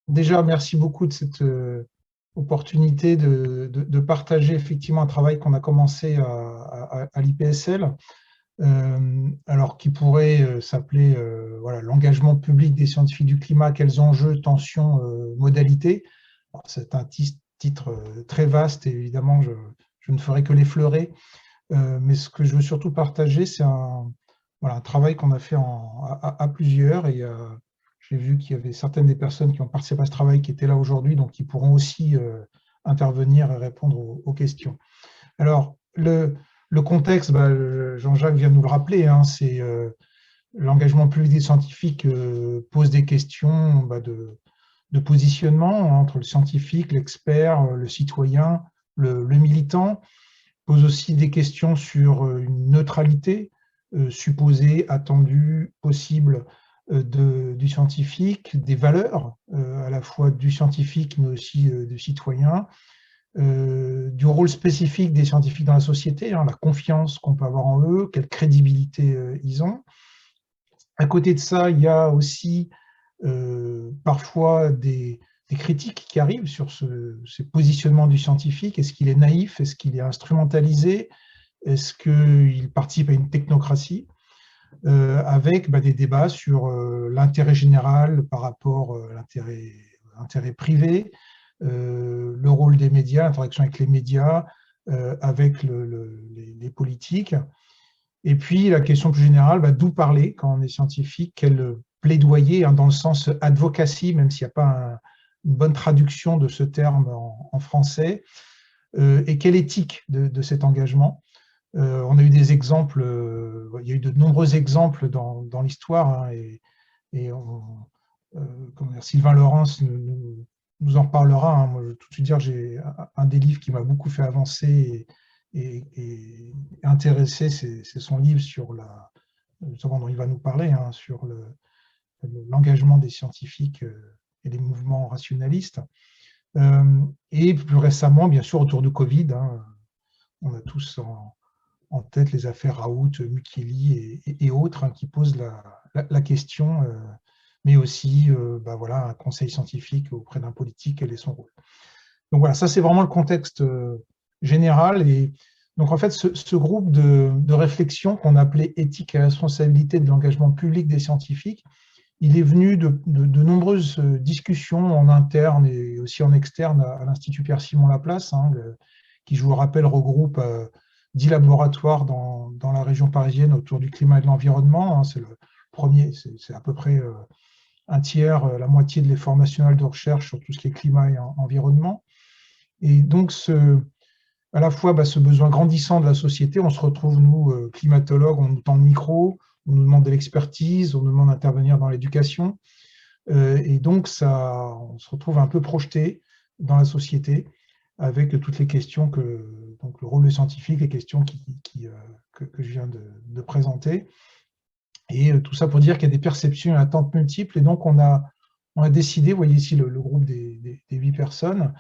Déjà, merci beaucoup de cette opportunité de partager effectivement un travail qu'on a commencé à l'IPSL, alors qui pourrait s'appeler voilà, l'engagement public des scientifiques du climat, quels enjeux, tensions, modalités. C'est un titre très vaste et évidemment, je ne ferai que l'effleurer. Mais ce que je veux surtout partager, c'est voilà, un travail qu'on a fait à plusieurs. Et j'ai vu qu'il y avait certaines des personnes qui ont participé à ce travail qui étaient là aujourd'hui, donc qui pourront aussi intervenir et répondre aux questions. Alors, le contexte, bah, Jean-Jacques vient de nous le rappeler, hein, c'est l'engagement public des scientifiques pose des questions bah, de positionnement entre le scientifique, l'expert, le citoyen, le militant, pose aussi des questions sur une neutralité supposée, attendue, possible du scientifique, des valeurs à la fois du scientifique mais aussi du citoyen, du rôle spécifique des scientifiques dans la société, hein, la confiance qu'on peut avoir en eux, quelle crédibilité ils ont. À côté de ça, il y a aussi parfois des critiques qui arrivent sur ce positionnement du scientifique. Est-ce qu'il est naïf? Est-ce qu'il est instrumentalisé? Est-ce qu'il participe à une technocratie? Avec des débats sur l'intérêt général par rapport à l'intérêt privé, le rôle des médias, l'interaction avec les médias, avec les politiques. Et puis la question plus générale, d'où parler quand on est scientifique, quel plaidoyer, hein, dans le sens advocacy, même s'il n'y a pas une bonne traduction de ce terme en français, et quelle éthique de cet engagement. On a eu des exemples, il y a eu de nombreux exemples dans l'histoire, hein, et comment dire, Sylvain Laurens nous en reparlera, hein. Moi, je veux tout de suite dire que j'ai un des livres qui m'a beaucoup fait avancer et intéressé, c'est son livre sur justement dont il va nous parler, hein, sur l'engagement des scientifiques et des mouvements rationalistes. Et plus récemment, bien sûr, autour de Covid, hein, on a tous en tête les affaires Raoult, Mukeli et autres, hein, qui posent la question, mais aussi voilà, un conseil scientifique auprès d'un politique, quel est son rôle. Donc voilà, ça c'est vraiment le contexte général. Et donc en fait, ce groupe de réflexion qu'on appelait éthique et responsabilité de l'engagement public des scientifiques, il est venu de nombreuses discussions en interne et aussi en externe à l'Institut Pierre-Simon Laplace, hein, qui, je vous le rappelle, regroupe 10 laboratoires dans la région parisienne autour du climat et de l'environnement, hein. C'est le premier, c'est à peu près un tiers, la moitié de l'effort national de recherche sur tout ce qui est climat et environnement. Et donc, à la fois ce besoin grandissant de la société, on se retrouve, nous, climatologues, on nous tend le micro, on nous demande de l'expertise, on nous demande d'intervenir dans l'éducation. Et donc, on se retrouve un peu projeté dans la société avec toutes les questions donc le rôle scientifique, les questions que je viens de présenter. Et tout ça pour dire qu'il y a des perceptions et attentes multiples. Et donc, on a décidé, vous voyez ici le groupe des 8 personnes,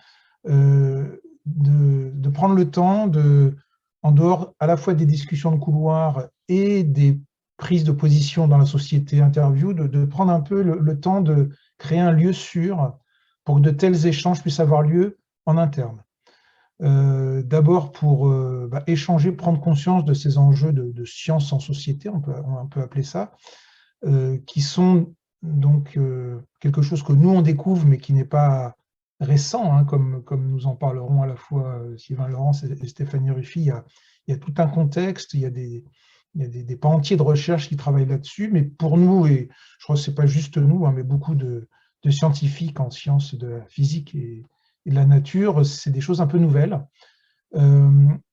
de prendre le temps, en dehors à la fois des discussions de couloir et des prises de position dans la société, interview, de prendre un peu le temps de créer un lieu sûr pour que de tels échanges puissent avoir lieu en interne. D'abord pour échanger, prendre conscience de ces enjeux de science en société, on peut appeler ça, qui sont donc quelque chose que nous on découvre, mais qui n'est pas récent, hein, comme nous en parlerons à la fois Sylvain Laurens et Stéphanie Ruffy. Il y a tout un contexte, il y a des pans entiers de recherche qui travaillent là-dessus, mais pour nous, et je crois que ce n'est pas juste nous, hein, mais beaucoup de scientifiques en sciences de la physique et de la nature, c'est des choses un peu nouvelles.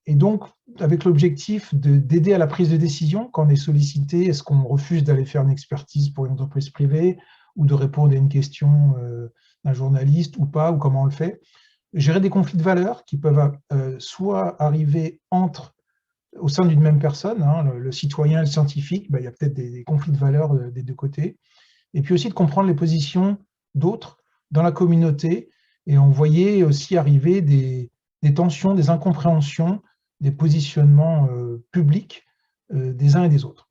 Et donc, avec l'objectif d'aider à la prise de décision, quand on est sollicité, est-ce qu'on refuse d'aller faire une expertise pour une entreprise privée ou de répondre à une question d'un journaliste ou pas, ou comment on le fait. Gérer des conflits de valeurs qui peuvent soit arriver au sein d'une même personne, hein, le citoyen et le scientifique, il y a peut-être des conflits de valeurs des deux côtés, et puis aussi de comprendre les positions d'autres dans la communauté. Et on voyait aussi arriver des tensions, des incompréhensions, des positionnements publics des uns et des autres.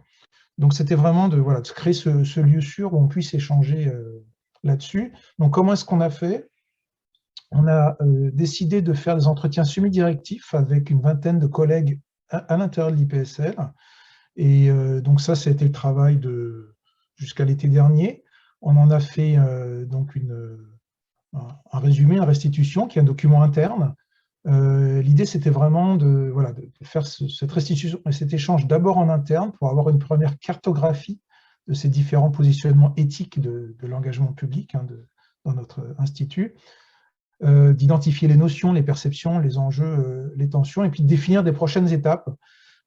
Donc c'était vraiment de créer ce lieu sûr où on puisse échanger là-dessus. Donc, comment est-ce qu'on a fait? On a décidé de faire des entretiens semi-directifs avec une vingtaine de collègues à l'intérieur de l'IPSL. Et donc ça, c'était le travail jusqu'à l'été dernier. On en a fait donc un résumé, une restitution, qui est un document interne. L'idée, c'était vraiment de faire cette restitution et cet échange d'abord en interne pour avoir une première cartographie de ces différents positionnements éthiques de l'engagement public dans notre institut, d'identifier les notions, les perceptions, les enjeux, les tensions, et puis de définir des prochaines étapes.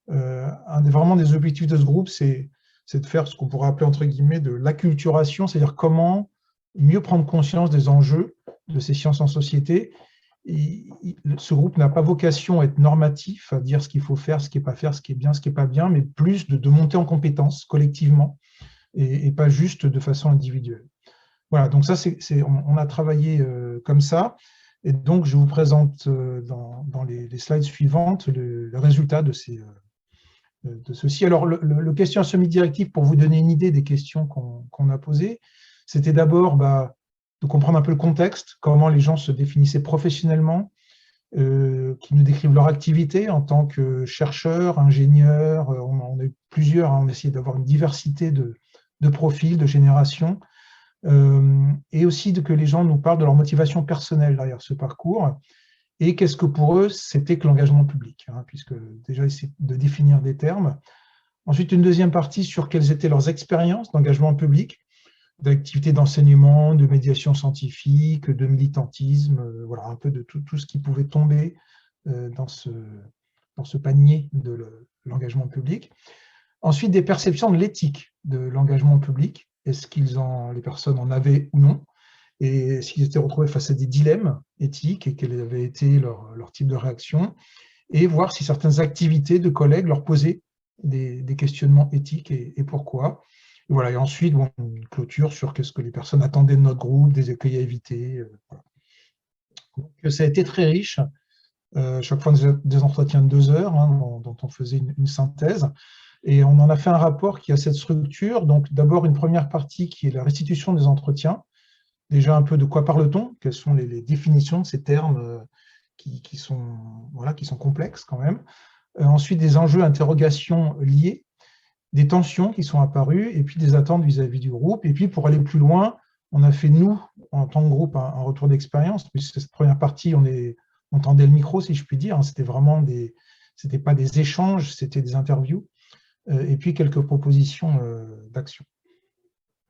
Vraiment des objectifs de ce groupe, c'est de faire ce qu'on pourrait appeler entre guillemets de l'acculturation, c'est-à-dire comment mieux prendre conscience des enjeux de ces sciences en société. Ce groupe n'a pas vocation à être normatif, à dire ce qu'il faut faire, ce qui n'est pas faire, ce qui est bien, ce qui n'est pas bien, mais plus de monter en compétences collectivement et pas juste de façon individuelle. Voilà, donc ça, on a travaillé comme ça. Et donc, je vous présente dans les slides suivantes le résultat de ceci. Alors, le questionnaire semi-directif, pour vous donner une idée des questions qu'on a posées, c'était d'abord de comprendre un peu le contexte, comment les gens se définissaient professionnellement, qui nous décrivent leur activité en tant que chercheurs, ingénieurs. On a eu plusieurs, on a essayé d'avoir une diversité de profils, de générations, et aussi que les gens nous parlent de leur motivation personnelle derrière ce parcours, et qu'est-ce que pour eux c'était que l'engagement public, puisque déjà essayer de définir des termes. Ensuite, une deuxième partie sur quelles étaient leurs expériences d'engagement public, d'activités d'enseignement, de médiation scientifique, de militantisme, voilà, un peu de tout ce qui pouvait tomber dans ce panier de l'engagement public. Ensuite, des perceptions de l'éthique de l'engagement public. Est-ce que les personnes en avaient ou non? Et s'ils étaient retrouvés face à des dilemmes éthiques et quel avait été leur type de réaction, et voir si certaines activités de collègues leur posaient des questionnements éthiques et pourquoi. Et voilà, et ensuite, une clôture sur qu'est-ce que les personnes attendaient de notre groupe, des écueils à éviter. Voilà. Donc, ça a été très riche. Chaque fois, des entretiens de 2 heures dont on faisait une synthèse. Et on en a fait un rapport qui a cette structure. Donc, d'abord, une première partie qui est la restitution des entretiens. Déjà, un peu de quoi parle-t-on? Quelles sont les définitions de ces termes qui sont complexes quand même. Ensuite, des enjeux, interrogations liés, des tensions qui sont apparues, et puis des attentes vis-à-vis du groupe. Et puis, pour aller plus loin, on a fait, nous, en tant que groupe, un retour d'expérience, puisque cette première partie, on tendait le micro, si je puis dire. C'était vraiment c'était pas des échanges, c'était des interviews. Et puis quelques propositions d'action.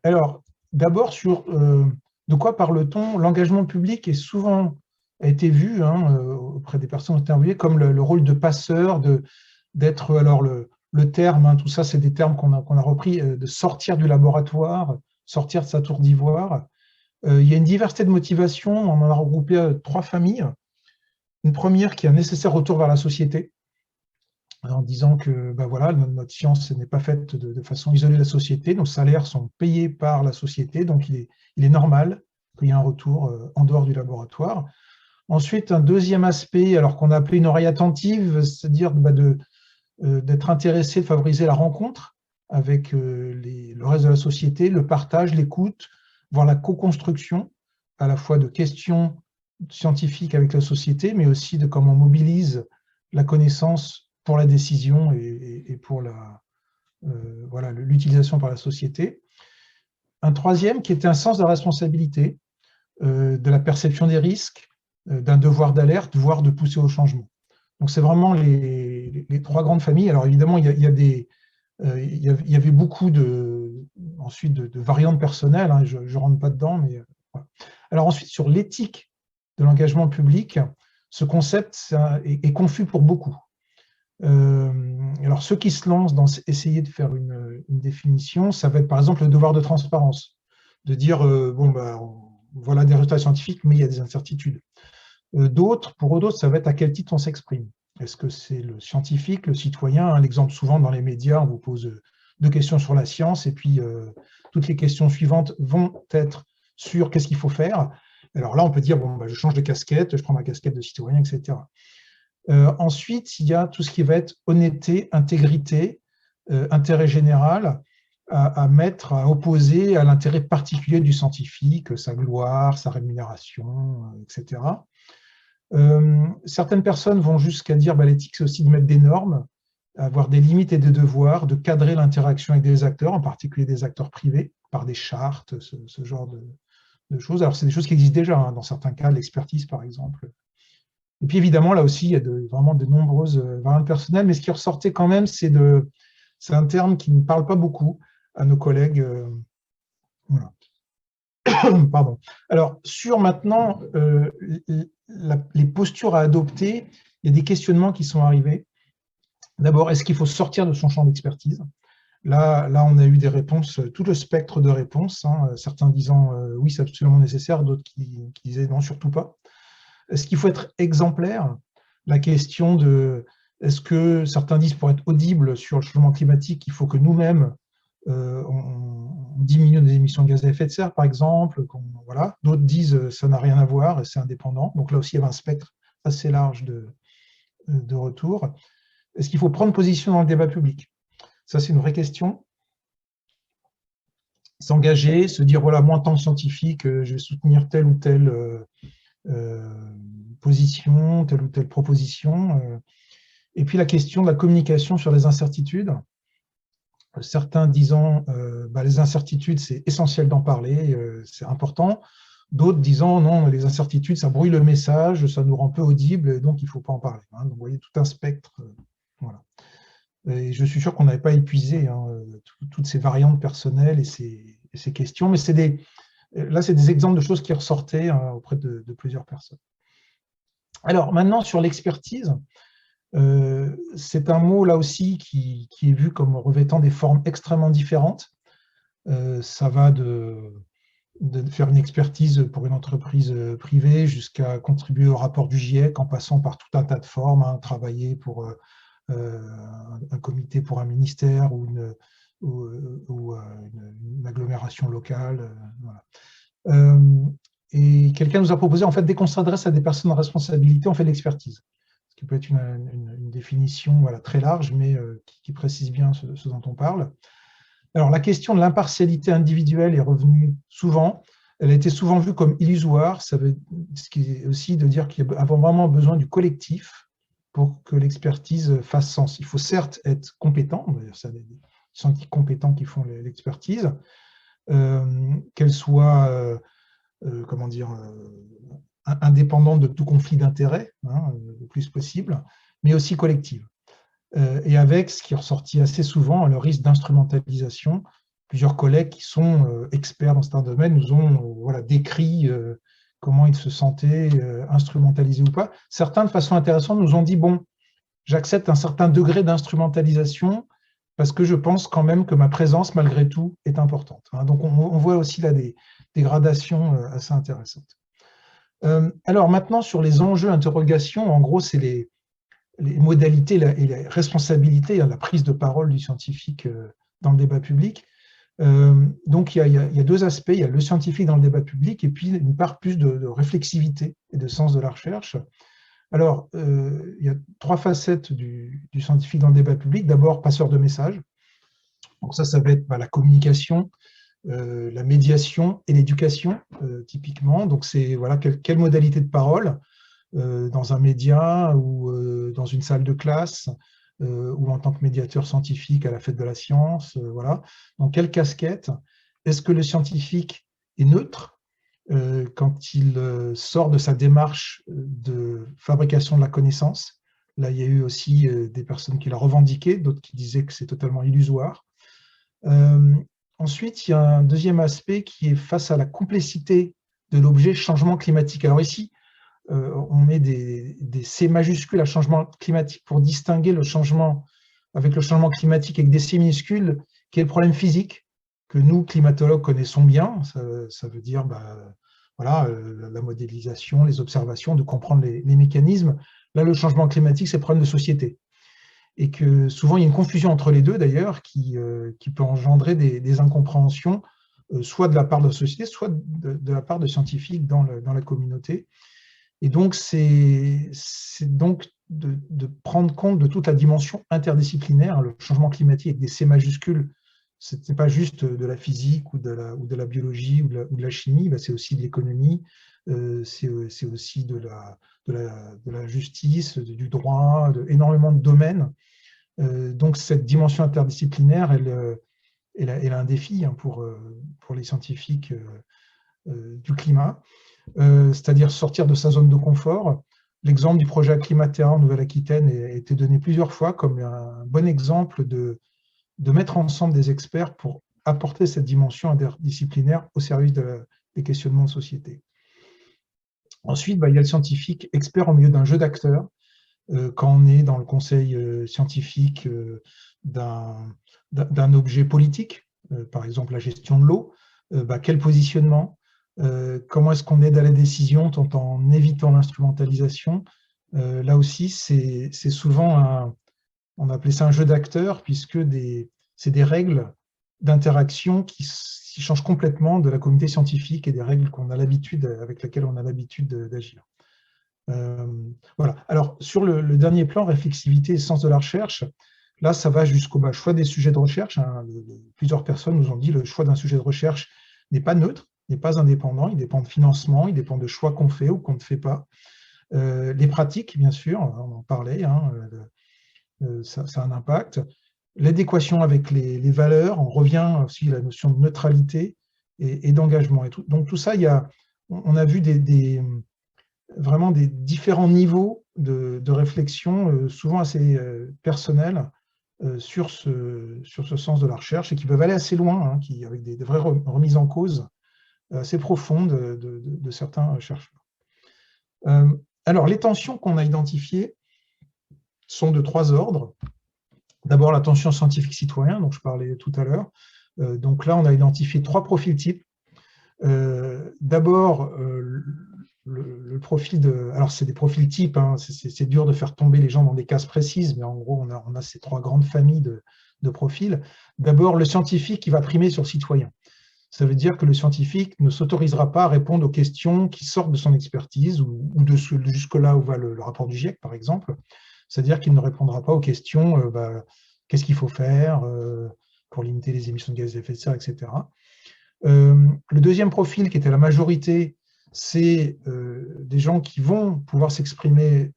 Alors, d'abord, sur de quoi parle-t-on? L'engagement public a été vu auprès des personnes interviewées comme le rôle de passeur, d'être, alors le terme, tout ça, c'est des termes qu'on a repris, de sortir du laboratoire, sortir de sa tour d'ivoire. Il y a une diversité de motivations, on en a regroupé 3 familles. Une première qui est un nécessaire retour vers la société, en disant que notre science n'est pas faite de façon isolée de la société, nos salaires sont payés par la société, donc il est normal qu'il y ait un retour en dehors du laboratoire. Ensuite, un deuxième aspect, alors qu'on a appelé une oreille attentive, c'est-à-dire d'être intéressé, de favoriser la rencontre avec le reste de la société, le partage, l'écoute, voire la co-construction, à la fois de questions scientifiques avec la société, mais aussi de comment on mobilise la connaissance pour la décision et pour l'utilisation par la société. Un troisième qui était un sens de la responsabilité, de la perception des risques, d'un devoir d'alerte, voire de pousser au changement. Donc c'est vraiment les 3 grandes familles. Alors évidemment, il y avait beaucoup ensuite de variantes personnelles, je ne rentre pas dedans, mais voilà. Alors ensuite, sur l'éthique de l'engagement public, ce concept est confus pour beaucoup. Alors, ceux qui se lancent dans essayer de faire une définition, ça va être par exemple le devoir de transparence, de dire, voilà des résultats scientifiques, mais il y a des incertitudes. Pour d'autres, ça va être à quel titre on s'exprime. Est-ce que c'est le scientifique, le citoyen? L'exemple souvent dans les médias, on vous pose 2 questions sur la science, et puis toutes les questions suivantes vont être sur qu'est-ce qu'il faut faire. Alors là, on peut dire, je change de casquette, je prends ma casquette de citoyen, etc. Ensuite, il y a tout ce qui va être honnêteté, intégrité, intérêt général. à opposer à l'intérêt particulier du scientifique, sa gloire, sa rémunération, etc. Certaines personnes vont jusqu'à dire l'éthique, c'est aussi de mettre des normes, avoir des limites et des devoirs, de cadrer l'interaction avec des acteurs, en particulier des acteurs privés, par des chartes, ce genre de choses. Alors, c'est des choses qui existent déjà, dans certains cas, l'expertise, par exemple. Et puis, évidemment, là aussi, il y a vraiment de nombreuses variantes personnelles, mais ce qui ressortait quand même, c'est un terme qui ne parle pas beaucoup à nos collègues. Voilà. Pardon. Alors, sur maintenant les postures à adopter, il y a des questionnements qui sont arrivés. D'abord, est-ce qu'il faut sortir de son champ d'expertise ? Là, on a eu des réponses, tout le spectre de réponses, certains disant oui, c'est absolument nécessaire, d'autres qui disaient non, surtout pas. Est-ce qu'il faut être exemplaire ? La question de, est-ce que certains disent pour être audible sur le changement climatique, il faut que nous-mêmes, on diminue nos émissions de gaz à effet de serre, par exemple. Voilà. D'autres disent ça n'a rien à voir et c'est indépendant. Donc là aussi, il y avait un spectre assez large de retours. Est-ce qu'il faut prendre position dans le débat public ? Ça, c'est une vraie question. S'engager, se dire, voilà, moi, en tant que scientifique, je vais soutenir telle ou telle position, telle ou telle proposition. Et puis, la question de la communication sur les incertitudes. Certains disant, les incertitudes, c'est essentiel d'en parler, c'est important. D'autres disant, non, les incertitudes, ça brouille le message, ça nous rend peu audibles, donc il ne faut pas en parler. Donc, vous voyez, tout un spectre. Voilà. Et je suis sûr qu'on n'avait pas épuisé toutes ces variantes personnelles et ces questions, mais là, c'est des exemples de choses qui ressortaient auprès de plusieurs personnes. Alors, maintenant, sur l'expertise, c'est un mot, là aussi, qui est vu comme revêtant des formes extrêmement différentes. Ça va de faire une expertise pour une entreprise privée jusqu'à contribuer au rapport du GIEC, en passant par tout un tas de formes, travailler pour un comité pour un ministère ou une agglomération locale. Voilà. Et quelqu'un nous a proposé, en fait, dès qu'on s'adresse à des personnes en responsabilité, on fait de l'expertise. Ce qui peut être une définition très large, mais qui précise bien ce dont on parle. Alors, la question de l'impartialité individuelle est revenue souvent. Elle a été souvent vue comme illusoire. Ce qui est aussi de dire qu'il y a vraiment besoin du collectif pour que l'expertise fasse sens. Il faut certes être compétent, c'est des scientifiques compétents qui font l'expertise, qu'elle soit, indépendante de tout conflit d'intérêts, le plus possible, mais aussi collective. Et avec ce qui est ressorti assez souvent, le risque d'instrumentalisation. Plusieurs collègues qui sont experts dans certains domaines nous ont décrit comment ils se sentaient instrumentalisés ou pas. Certains, de façon intéressante, nous ont dit, bon, j'accepte un certain degré d'instrumentalisation parce que je pense quand même que ma présence, malgré tout, est importante. Donc, on voit aussi là des gradations assez intéressantes. Alors maintenant, sur les enjeux, interrogations, en gros, c'est les modalités et les responsabilités, la prise de parole du scientifique dans le débat public. Donc, il y a deux aspects. Il y a le scientifique dans le débat public et puis une part plus de réflexivité et de sens de la recherche. Alors, il y a trois facettes du scientifique dans le débat public. D'abord, passeur de messages. Donc ça va être la communication, la médiation et l'éducation, typiquement. Donc, c'est quelle modalité de parole dans un média ou dans une salle de classe ou en tant que médiateur scientifique à la fête de la science. Voilà. Donc, quelle casquette? Est-ce que le scientifique est neutre quand il sort de sa démarche de fabrication de la connaissance? Là, il y a eu aussi des personnes qui l'ont revendiqué, d'autres qui disaient que c'est totalement illusoire. Ensuite, il y a un deuxième aspect qui est face à la complexité de l'objet changement climatique. Alors ici, on met des C majuscules à changement climatique pour distinguer le changement avec le changement climatique avec des C minuscules, qui est le problème physique que nous, climatologues, connaissons bien. Ça veut dire la modélisation, les observations, de comprendre les mécanismes. Là, le changement climatique, c'est le problème de société. Et que souvent, il y a une confusion entre les deux, d'ailleurs, qui peut engendrer des incompréhensions, soit de la part de la société, soit de la part de scientifiques dans la communauté. Et donc, c'est donc de prendre compte de toute la dimension interdisciplinaire. Le changement climatique avec des C majuscules, ce n'est pas juste de la physique ou de la biologie ou de la chimie, c'est aussi de l'économie, c'est aussi de la justice, du droit, énormément de domaines. Donc cette dimension interdisciplinaire, elle a un défi pour les scientifiques du climat, c'est-à-dire sortir de sa zone de confort. L'exemple du projet Climaterra en Nouvelle-Aquitaine a été donné plusieurs fois comme un bon exemple de mettre ensemble des experts pour apporter cette dimension interdisciplinaire au service des questionnements de société. Ensuite, il y a le scientifique expert au milieu d'un jeu d'acteurs. Quand on est dans le conseil scientifique d'un objet politique, par exemple la gestion de l'eau, quel positionnement, comment est-ce qu'on aide à la décision tout en évitant l'instrumentalisation. Là aussi, c'est souvent on appelait ça un jeu d'acteurs, puisque c'est des règles d'interaction qui changent complètement de la communauté scientifique et des règles avec lesquelles on a l'habitude d'agir. Voilà. Alors, sur le dernier plan, réflexivité et sens de la recherche, là, ça va jusqu'au choix des sujets de recherche. Plusieurs personnes nous ont dit que le choix d'un sujet de recherche n'est pas neutre, n'est pas indépendant, il dépend de financement, il dépend de choix qu'on fait ou qu'on ne fait pas. Les pratiques, bien sûr, on en parlait, ça a un impact. L'adéquation avec les valeurs, on revient aussi à la notion de neutralité et d'engagement. Donc tout ça, on a vu vraiment des différents niveaux de réflexion, souvent assez personnels, sur ce sens de la recherche et qui peuvent aller assez loin, avec des vraies remises en cause assez profondes de certains chercheurs. Alors, les tensions qu'on a identifiées sont de 3 ordres. D'abord, la tension scientifique-citoyen, dont je parlais tout à l'heure. Donc là, on a identifié 3 profils types. D'abord, le profil alors c'est des profils types, c'est dur de faire tomber les gens dans des cases précises, mais en gros, on a ces 3 grandes familles de profils. D'abord, le scientifique qui va primer sur le citoyen. Ça veut dire que le scientifique ne s'autorisera pas à répondre aux questions qui sortent de son expertise ou de jusque-là où va le rapport du GIEC, par exemple. C'est-à-dire qu'il ne répondra pas aux questions qu'est-ce qu'il faut faire pour limiter les émissions de gaz à effet de serre, etc. Le deuxième profil, qui était la majorité, c'est des gens qui vont pouvoir s'exprimer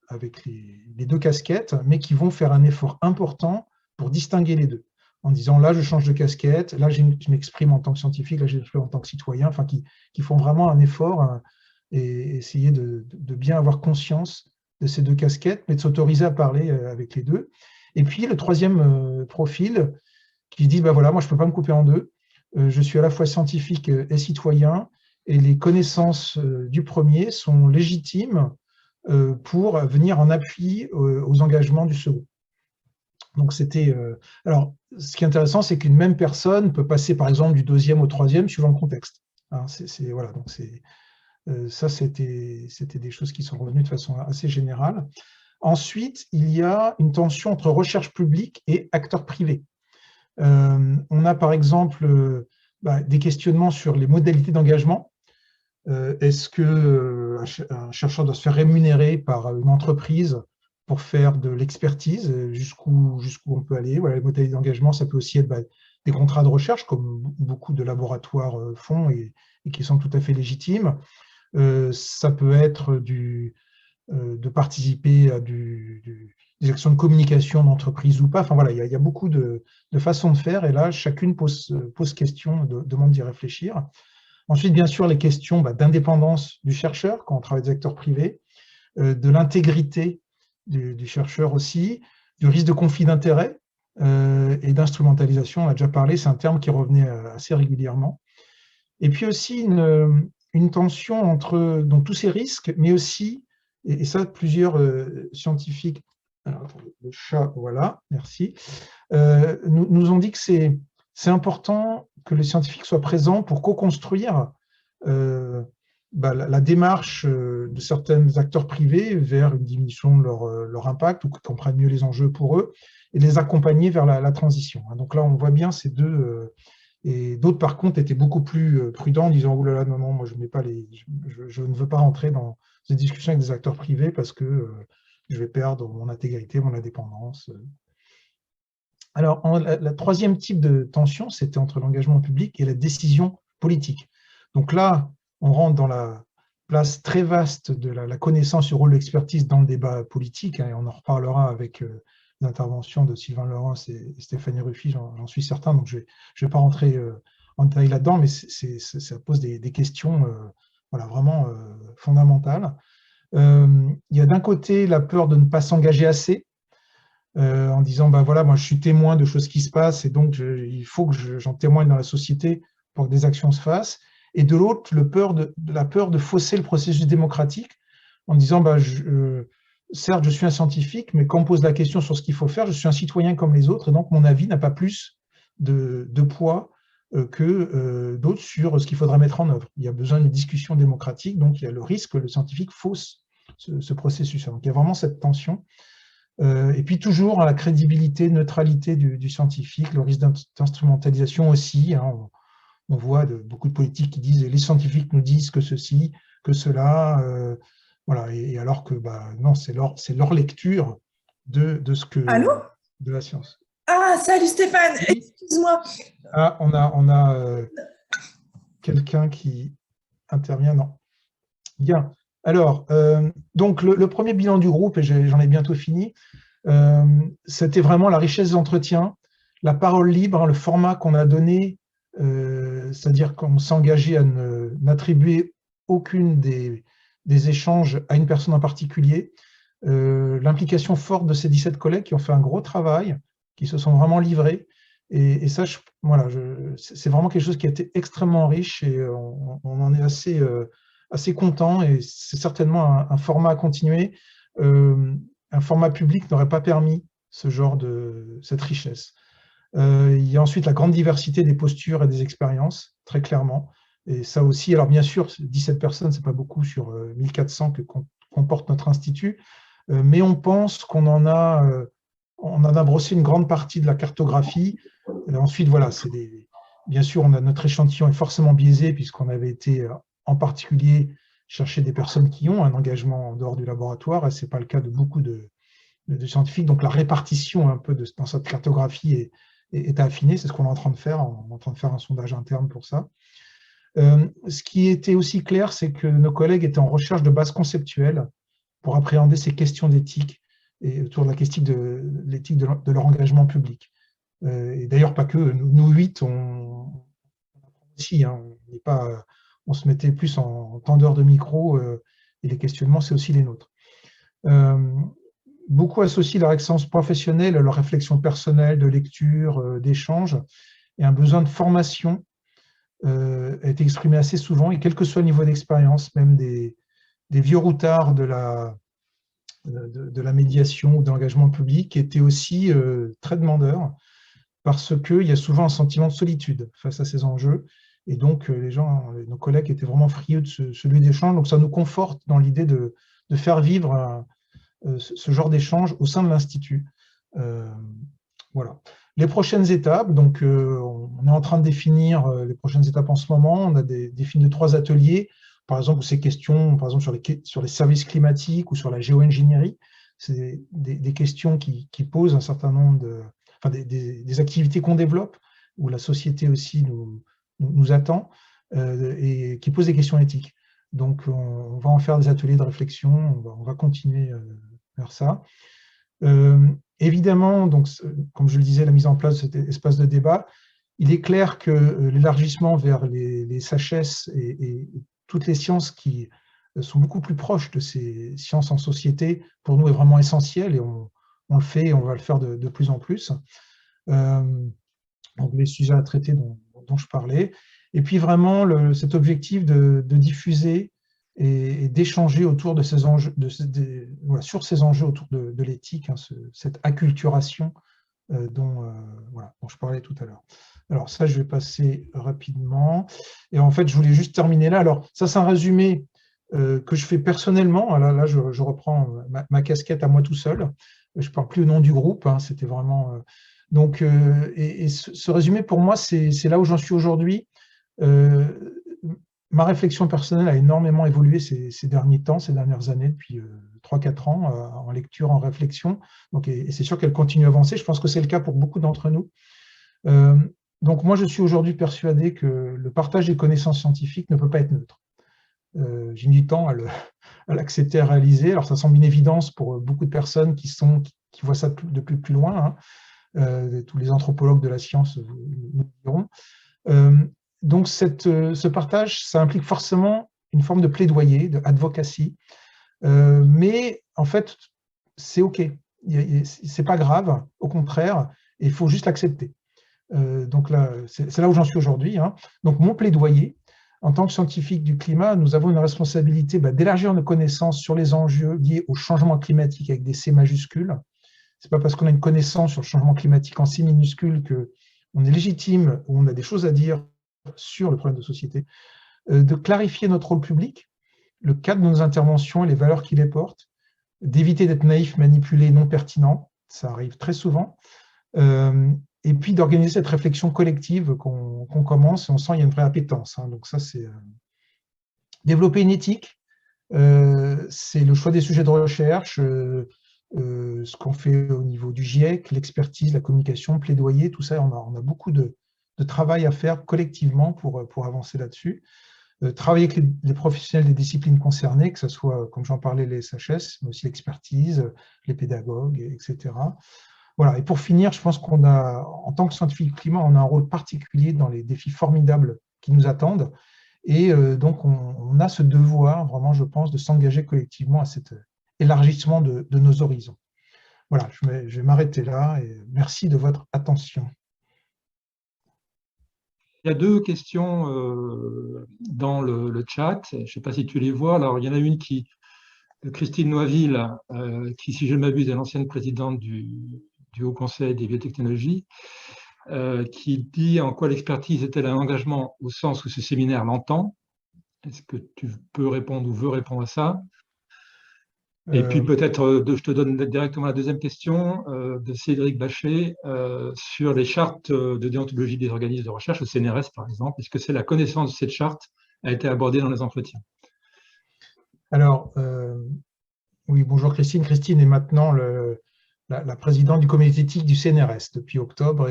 avec les 2 casquettes, mais qui vont faire un effort important pour distinguer les deux, en disant là je change de casquette, là je m'exprime en tant que scientifique, là je m'exprime en tant que citoyen, enfin qui font vraiment un effort et essayer de bien avoir conscience de ces 2 casquettes, mais de s'autoriser à parler avec les deux. Et puis le troisième profil, qui dit voilà, moi je ne peux pas me couper en deux, je suis à la fois scientifique et citoyen, et les connaissances du premier sont légitimes pour venir en appui aux engagements du second. Donc c'était. Alors, ce qui est intéressant, c'est qu'une même personne peut passer, par exemple, du 2e au 3e suivant le contexte. Voilà, donc ça, c'était des choses qui sont revenues de façon assez générale. Ensuite, il y a une tension entre recherche publique et acteurs privés. On a par exemple des questionnements sur les modalités d'engagement. Est-ce qu'un chercheur doit se faire rémunérer par une entreprise pour faire de l'expertise, jusqu'où on peut aller? Voilà, les modalités d'engagement, ça peut aussi être des contrats de recherche, comme beaucoup de laboratoires font et qui sont tout à fait légitimes. Ça peut être de participer à des actions de communication d'entreprise ou pas. Enfin voilà, il y a beaucoup de façons de faire, et là, chacune pose question, demande d'y réfléchir. Ensuite, bien sûr, les questions d'indépendance du chercheur quand on travaille avec des acteurs privés, de l'intégrité du chercheur aussi, du risque de conflit d'intérêts et d'instrumentalisation, on a déjà parlé, c'est un terme qui revenait assez régulièrement. Et puis aussi une tension entre tous ces risques, mais aussi, et ça, plusieurs scientifiques, alors, attendez, le chat, voilà, merci, nous ont dit que c'est important que les scientifiques soient présents pour co-construire la démarche de certains acteurs privés vers une diminution de leur impact, ou qu'ils comprennent mieux les enjeux pour eux, et les accompagner vers la transition. Donc là, on voit bien ces deux. Et d'autres, par contre, étaient beaucoup plus prudents, en disant « Oh là là, non, moi, je ne veux pas rentrer dans des discussions avec des acteurs privés parce que je vais perdre mon intégrité, mon indépendance. » Alors, la troisième type de tension, c'était entre l'engagement public et la décision politique. Donc là, on rentre dans la place très vaste de la connaissance du rôle de l'expertise dans le débat politique, hein, et on en reparlera avec les interventions de Sylvain Laurens et Stéphanie Ruffy, j'en suis certain, donc je ne vais pas rentrer en détail là-dedans, mais ça pose des questions voilà, vraiment fondamentales. Il y a d'un côté la peur de ne pas s'engager assez, en disant, ben voilà, moi je suis témoin de choses qui se passent et donc il faut que j'en témoigne dans la société pour que des actions se fassent. Et de l'autre, la peur de fausser le processus démocratique en disant, ben, certes, je suis un scientifique, mais quand on pose la question sur ce qu'il faut faire, je suis un citoyen comme les autres et donc mon avis n'a pas plus de poids que d'autres sur ce qu'il faudra mettre en œuvre. Il y a besoin d'une discussion démocratique, donc il y a le risque que le scientifique fausse ce processus. Donc il y a vraiment cette tension. Et puis toujours la crédibilité, neutralité du scientifique, le risque d'instrumentalisation aussi. Hein, on voit beaucoup de politiques qui disent les scientifiques nous disent que ceci, que cela, voilà. Et alors que bah, non, c'est leur lecture de Allô? la science. Ah, salut Stéphane, Oui. excuse-moi. Ah, on a quelqu'un qui intervient. Non. Bien. Alors, donc le premier bilan du groupe, et j'en ai bientôt fini, c'était vraiment la richesse d'entretien, la parole libre, hein, le format qu'on a donné, c'est-à-dire qu'on s'est engagé à n'attribuer aucune des échanges à une personne en particulier, l'implication forte de ces 17 collègues qui ont fait un gros travail, qui se sont vraiment livrés. Et ça, voilà, c'est vraiment quelque chose qui a été extrêmement riche et on en est assez content et c'est certainement un format à continuer. Un format public n'aurait pas permis cette richesse. Il y a ensuite la grande diversité des postures et des expériences, très clairement. Et ça aussi, alors bien sûr, 17 personnes, ce n'est pas beaucoup sur 1400 que comporte notre institut, mais on pense qu'on en a brossé une grande partie de la cartographie. Ensuite, voilà, bien sûr, notre échantillon est forcément biaisé puisqu'on avait été en particulier chercher des personnes qui ont un engagement en dehors du laboratoire, et ce n'est pas le cas de beaucoup de scientifiques. Donc la répartition un peu dans cette cartographie est affinée, c'est ce qu'on est en train de faire. On est en train de faire un sondage interne pour ça. Ce qui était aussi clair, c'est que nos collègues étaient en recherche de bases conceptuelles pour appréhender ces questions d'éthique et autour de l'éthique de leur engagement public. Et d'ailleurs, pas que, nous 8, aussi, hein, on se mettait plus en tendeur de micro et les questionnements, c'est aussi les nôtres. Beaucoup associent leur expérience professionnelle à leur réflexion personnelle, de lecture, d'échange, et un besoin de formation a été exprimé assez souvent, et quel que soit le niveau d'expérience, même des vieux routards de la médiation ou de l'engagement public étaient aussi très demandeurs, parce qu'il y a souvent un sentiment de solitude face à ces enjeux, et donc nos collègues étaient vraiment frieux de ce lieu d'échange, donc ça nous conforte dans l'idée de faire vivre ce genre d'échange au sein de l'Institut. Voilà. Les prochaines étapes, donc on est en train de définir les prochaines étapes en ce moment. On a défini 3 ateliers, par exemple, ces questions, par exemple, sur les services climatiques ou sur la géo-ingénierie. C'est des questions qui posent un certain nombre des activités qu'on développe, où la société aussi nous attend, et qui posent des questions éthiques. Donc, on va en faire des ateliers de réflexion, on va continuer vers ça. Évidemment, donc, comme je le disais, la mise en place de cet espace de débat, il est clair que l'élargissement vers les SHS et toutes les sciences qui sont beaucoup plus proches de ces sciences en société, pour nous, est vraiment essentiel et on le fait et on va le faire de plus en plus. Donc, les sujets à traiter dont je parlais. Et puis vraiment, cet objectif de diffuser et d'échanger autour de ces enjeux, sur ces enjeux autour de l'éthique, hein, cette acculturation dont je parlais tout à l'heure. Alors ça, je vais passer rapidement. Et en fait, je voulais juste terminer là. Alors ça, c'est un résumé que je fais personnellement. Là je reprends ma casquette à moi tout seul. Je ne parle plus au nom du groupe. Hein, c'était vraiment... donc, et ce résumé, pour moi, c'est là où j'en suis aujourd'hui. Ma réflexion personnelle a énormément évolué ces derniers temps, ces dernières années, depuis 3-4 ans en lecture, en réflexion. Donc, et c'est sûr qu'elle continue à avancer. Je pense que c'est le cas pour beaucoup d'entre nous. Donc moi, je suis aujourd'hui persuadé que le partage des connaissances scientifiques ne peut pas être neutre. J'ai mis du temps à l'accepter, à réaliser. Alors ça semble une évidence pour beaucoup de personnes qui voient ça de plus loin. Hein. Tous les anthropologues de la science nous diront. Donc ce partage, ça implique forcément une forme de plaidoyer, de advocacy. Mais en fait, c'est OK. C'est pas grave, au contraire, il faut juste l'accepter. Donc là, c'est là où j'en suis aujourd'hui. Hein. Donc mon plaidoyer, en tant que scientifique du climat, nous avons une responsabilité d'élargir nos connaissances sur les enjeux liés au changement climatique avec des C majuscules. C'est pas parce qu'on a une connaissance sur le changement climatique en C minuscule qu'on est légitime ou on a des choses à dire sur le problème de société. De clarifier notre rôle public, le cadre de nos interventions et les valeurs qui les portent, d'éviter d'être naïf, manipulé, non pertinent, ça arrive très souvent, et puis d'organiser cette réflexion collective qu'on commence, et on sent qu'il y a une vraie appétence. Hein. Donc ça, c'est développer une éthique, c'est le choix des sujets de recherche, ce qu'on fait au niveau du GIEC, l'expertise, la communication, le plaidoyer, tout ça, on a beaucoup de travail à faire collectivement pour avancer là-dessus. Travailler avec les professionnels des disciplines concernées, que ce soit, comme j'en parlais, les SHS, mais aussi l'expertise, les pédagogues, etc. Voilà. Et pour finir, je pense qu'on a, en tant que scientifique climat, on a un rôle particulier dans les défis formidables qui nous attendent. Et donc, on a ce devoir, vraiment, je pense, de s'engager collectivement à cet élargissement de nos horizons. Voilà, je vais m'arrêter là et merci de votre attention. Il y a deux questions dans le chat. Je ne sais pas si tu les vois. Alors, il y en a une de Christine Noiville, qui, si je ne m'abuse, est l'ancienne présidente du Haut Conseil des biotechnologies, qui dit en quoi l'expertise est-elle un engagement au sens où ce séminaire l'entend. Est-ce que tu peux répondre ou veux répondre à ça? Et puis peut-être, je te donne directement la deuxième question de Cédric Bachet sur les chartes de déontologie des organismes de recherche, le CNRS par exemple. Est-ce que c'est la connaissance de cette charte a été abordée dans les entretiens? Alors, oui, bonjour Christine. Christine est maintenant la présidente du comité éthique du CNRS depuis octobre.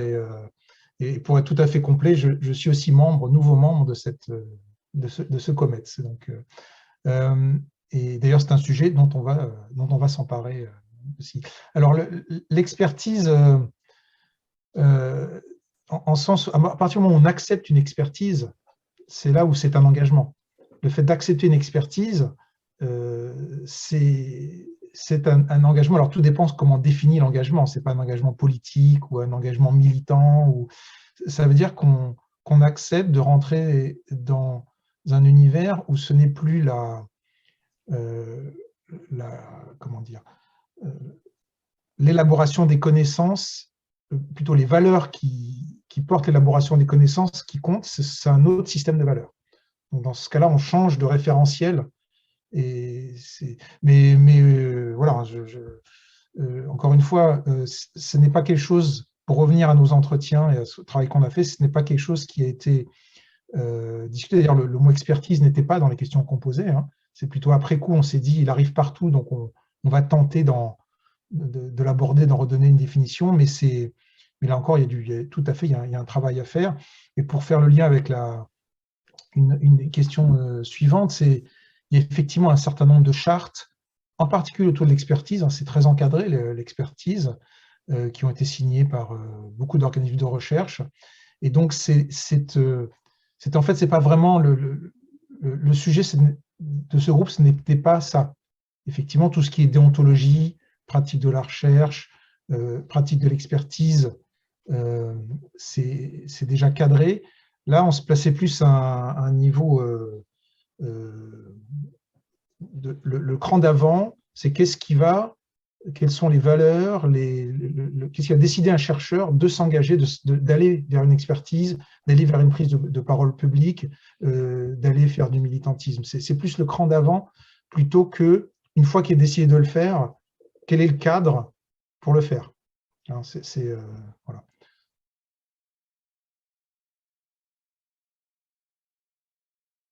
Et pour être tout à fait complet, je suis aussi nouveau membre de ce COMETS. Donc, et d'ailleurs, c'est un sujet dont on va s'emparer aussi. Alors, l'expertise, en sens, à partir du moment où on accepte une expertise, c'est là où c'est un engagement. Le fait d'accepter une expertise, c'est un engagement. Alors, tout dépend comment on définit l'engagement. Ce n'est pas un engagement politique ou un engagement militant. Ça veut dire qu'on accepte de rentrer dans un univers où ce n'est plus comment dire, l'élaboration des connaissances, plutôt les valeurs qui portent l'élaboration des connaissances qui comptent, c'est un autre système de valeurs. Donc, dans ce cas-là, on change de référentiel. Mais voilà, encore une fois, ce n'est pas quelque chose, pour revenir à nos entretiens et à ce travail qu'on a fait, ce n'est pas quelque chose qui a été discuté. D'ailleurs, le mot expertise n'était pas dans les questions qu'on posait. Hein. C'est plutôt après coup, on s'est dit, il arrive partout, donc on va tenter de l'aborder, d'en redonner une définition. Mais là encore, tout à fait, il y a un travail à faire. Et pour faire le lien avec une question suivante, il y a effectivement un certain nombre de chartes, en particulier autour de l'expertise. Hein, c'est très encadré, l'expertise, qui ont été signées par beaucoup d'organismes de recherche. Et donc, en fait, c'est pas vraiment le sujet de ce groupe, ce n'était pas ça. Effectivement, tout ce qui est déontologie, pratique de la recherche, pratique de l'expertise, c'est déjà cadré. Là, on se plaçait plus à un niveau, le cran d'avant, c'est quelles sont les valeurs, qu'est-ce qui a décidé un chercheur de s'engager, d'aller vers une expertise, d'aller vers une prise de parole publique, d'aller faire du militantisme. C'est plus le cran d'avant, plutôt que, une fois qu'il est décidé de le faire, quel est le cadre pour le faire. Hein, voilà.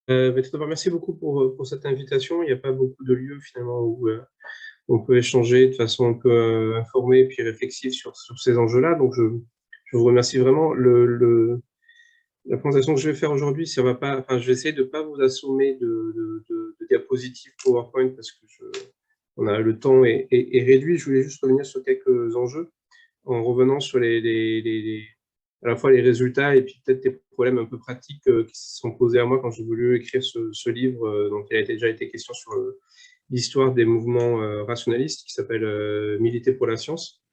Tout d'abord, merci beaucoup pour cette invitation. Il n'y a pas beaucoup de lieux finalement où on peut échanger de façon un peu informée puis réflexive sur ces enjeux-là. Donc, je vous remercie vraiment. La présentation que je vais faire aujourd'hui, ça va pas, enfin, je vais essayer de ne pas vous assommer de diapositives PowerPoint parce que on a, le temps est réduit. Je voulais juste revenir sur quelques enjeux en revenant sur à la fois les résultats et puis peut-être des problèmes un peu pratiques qui se sont posés à moi quand j'ai voulu écrire ce livre. Donc, il a déjà été question sur l'histoire des mouvements rationalistes qui s'appelle Militer pour la science,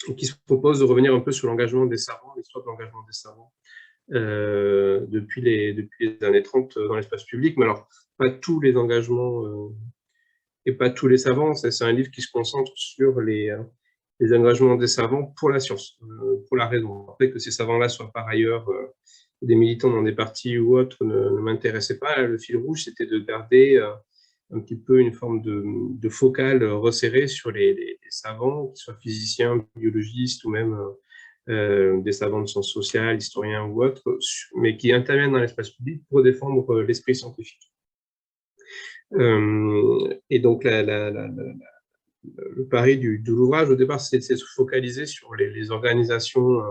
et qui se propose de revenir un peu sur l'engagement des savants, l'histoire de l'engagement des savants depuis les années 30 dans l'espace public. Mais alors, pas tous les engagements et pas tous les savants. C'est un livre qui se concentre sur les engagements des savants pour la science, pour la raison. Après que ces savants-là soient par ailleurs des militants dans des partis ou autres ne m'intéressait pas. Le fil rouge, c'était de garder un petit peu une forme de focale resserrée sur les savants, qu'ils soient physiciens, biologistes ou même des savants de sciences sociales, historiens ou autres, mais qui interviennent dans l'espace public pour défendre l'esprit scientifique. Et donc, le pari de l'ouvrage, au départ, c'est de se focaliser sur les organisations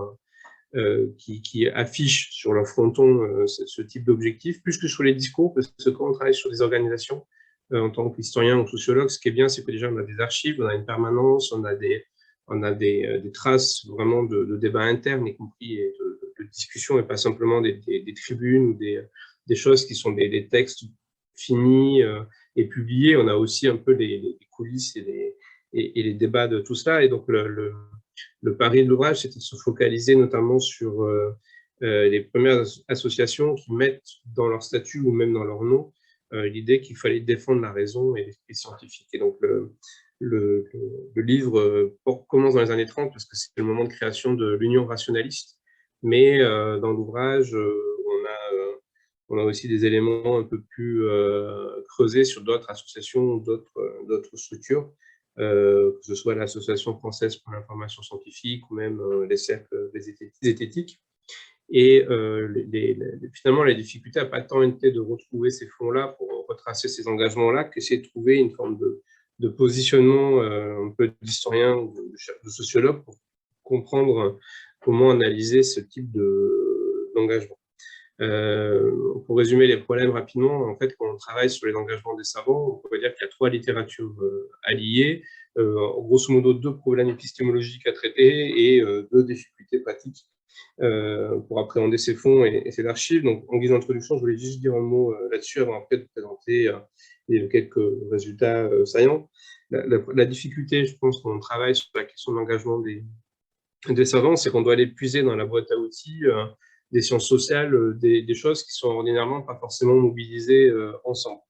qui affichent sur leur fronton ce type d'objectif, plus que sur les discours, parce que quand on travaille sur des organisations, en tant qu'historien ou sociologue, ce qui est bien, c'est que déjà, on a des archives, on a une permanence, on a des traces vraiment de débats internes, y compris de discussions, et pas simplement des tribunes ou des choses qui sont des textes finis et publiés. On a aussi un peu les coulisses et les débats de tout cela. Et donc, le pari de l'ouvrage, c'était de se focaliser notamment sur les premières associations qui mettent dans leur statut ou même dans leur nom l'idée qu'il fallait défendre la raison et l'esprit scientifique. Et donc, le livre commence dans les années 30 parce que c'est le moment de création de l'Union rationaliste. Mais dans l'ouvrage, on a aussi des éléments un peu plus creusés sur d'autres associations, d'autres structures, que ce soit l'Association française pour l'information scientifique ou même les cercles zététiques. Et finalement, la difficulté n'a pas tant été de retrouver ces fonds-là pour retracer ces engagements-là qu'essayer de trouver une forme de positionnement un peu d'historien ou de sociologue pour comprendre comment analyser ce type d'engagement. Pour résumer les problèmes rapidement, en fait, quand on travaille sur les engagements des savants, on pourrait dire qu'il y a 3 littératures alliées, grosso modo 2 problèmes épistémologiques à traiter et 2 difficultés pratiques pour appréhender ces fonds et ces archives. Donc, en guise d'introduction, je voulais juste dire un mot là-dessus avant après de présenter quelques résultats saillants. La difficulté, je pense, quand on travaille sur la question de l'engagement des savants, c'est qu'on doit aller puiser dans la boîte à outils des sciences sociales, des choses qui sont ordinairement pas forcément mobilisées ensemble.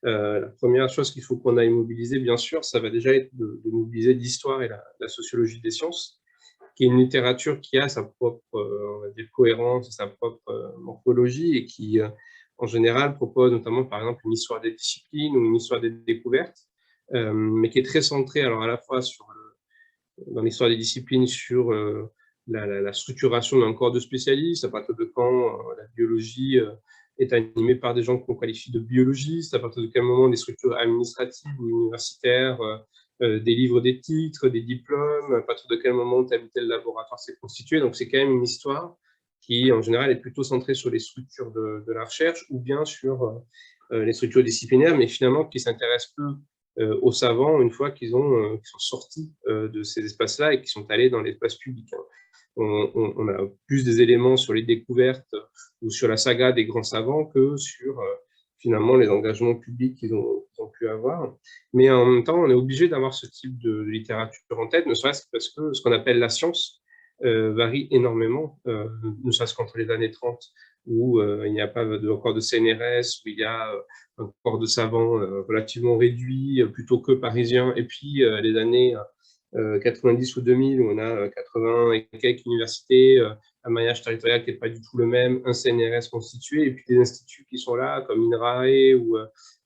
La première chose qu'il faut qu'on aille mobiliser, bien sûr, ça va déjà être de mobiliser l'histoire et la sociologie des sciences, qui est une littérature qui a sa propre on va dire, cohérence, sa propre morphologie et qui, en général, propose notamment, par exemple, une histoire des disciplines ou une histoire des découvertes, mais qui est très centrée, alors à la fois dans l'histoire des disciplines sur la structuration d'un corps de spécialistes, à partir de quand la biologie est animée par des gens qu'on qualifie de biologistes, à partir de quel moment des structures administratives ou universitaires, des livres, des titres, des diplômes, à partir de quel moment tel ou tel laboratoire s'est constitué. Donc, c'est quand même une histoire qui, en général, est plutôt centrée sur les structures de la recherche ou bien sur les structures disciplinaires, mais finalement qui s'intéressent peu aux savants une fois qu'ils sont sortis de ces espaces-là et qu'ils sont allés dans l'espace public. On a plus des éléments sur les découvertes ou sur la saga des grands savants que sur finalement les engagements publics qu'ils ont pu avoir. Mais en même temps, on est obligé d'avoir ce type de littérature en tête, ne serait-ce que parce que ce qu'on appelle la science varie énormément, ne serait-ce qu'entre les années 30, où il n'y a pas encore de CNRS, où il y a un corps de savants relativement réduit, plutôt que parisien, et puis les années 90 ou 2000, où on a 80 et quelques universités, un maillage territorial qui n'est pas du tout le même, un CNRS constitué, et puis des instituts qui sont là, comme INRAE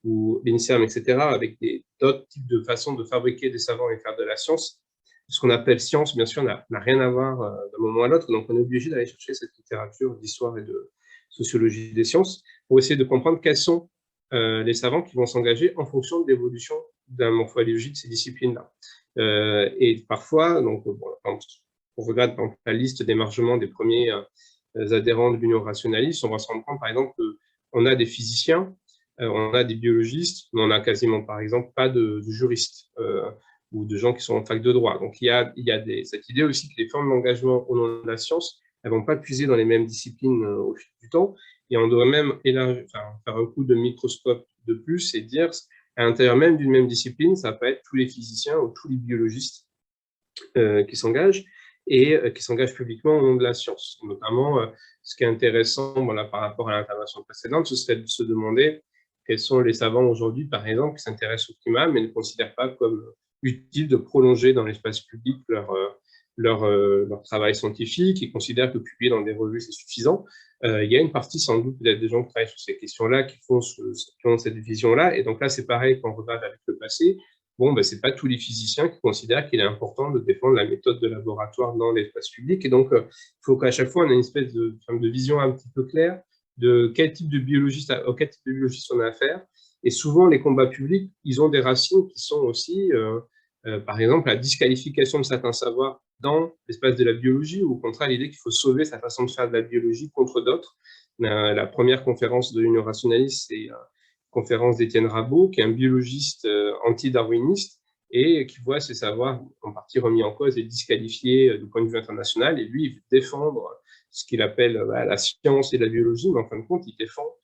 ou l'INSERM, etc., avec d'autres types de façons de fabriquer des savants et faire de la science. Ce qu'on appelle science, bien sûr, n'a rien à voir d'un moment à l'autre, donc on est obligé d'aller chercher cette littérature d'histoire et de sociologie des sciences pour essayer de comprendre quels sont les savants qui vont s'engager en fonction de l'évolution de la morphologie de ces disciplines-là. Et parfois, donc, bon, quand on regarde par exemple, la liste d'émargement des premiers adhérents de l'Union rationaliste, on va se rendre compte, par exemple, qu'on a des physiciens, on a des biologistes, mais on n'a quasiment, par exemple, pas de juristes ou de gens qui sont en fac de droit. Donc, il y a cette idée aussi que les formes d'engagement au nom de la science, elles ne vont pas puiser dans les mêmes disciplines au fil du temps. Et on devrait même faire un coup de microscope de plus et dire, à l'intérieur même d'une même discipline, ça peut être tous les physiciens ou tous les biologistes qui s'engagent et qui s'engagent publiquement au nom de la science. Notamment, ce qui est intéressant voilà, par rapport à l'intervention précédente, ce serait de se demander quels sont les savants aujourd'hui, par exemple, qui s'intéressent au climat, mais ne considèrent pas comme utile de prolonger dans l'espace public leur travail scientifique, ils considèrent que publier dans des revues, c'est suffisant. Il y a une partie, sans doute, peut-être des gens qui travaillent sur ces questions-là, qui ont cette vision-là. Et donc là, c'est pareil quand on regarde avec le passé. Bon, ben, ce n'est pas tous les physiciens qui considèrent qu'il est important de défendre la méthode de laboratoire dans l'espace public. Et donc, il faut qu'à chaque fois, on ait une espèce de vision un petit peu claire de quel type de biologiste on a affaire. Et souvent, les combats publics, ils ont des racines qui sont aussi, par exemple, la disqualification de certains savoirs dans l'espace de la biologie, ou au contraire, l'idée qu'il faut sauver sa façon de faire de la biologie contre d'autres. La première conférence de l'Union rationaliste, c'est la conférence d'Étienne Rabot, qui est un biologiste anti-darwiniste, et qui voit ses savoirs en partie remis en cause et disqualifiés du point de vue international, et lui, il veut défendre ce qu'il appelle la science et la biologie, mais en fin de compte, il défend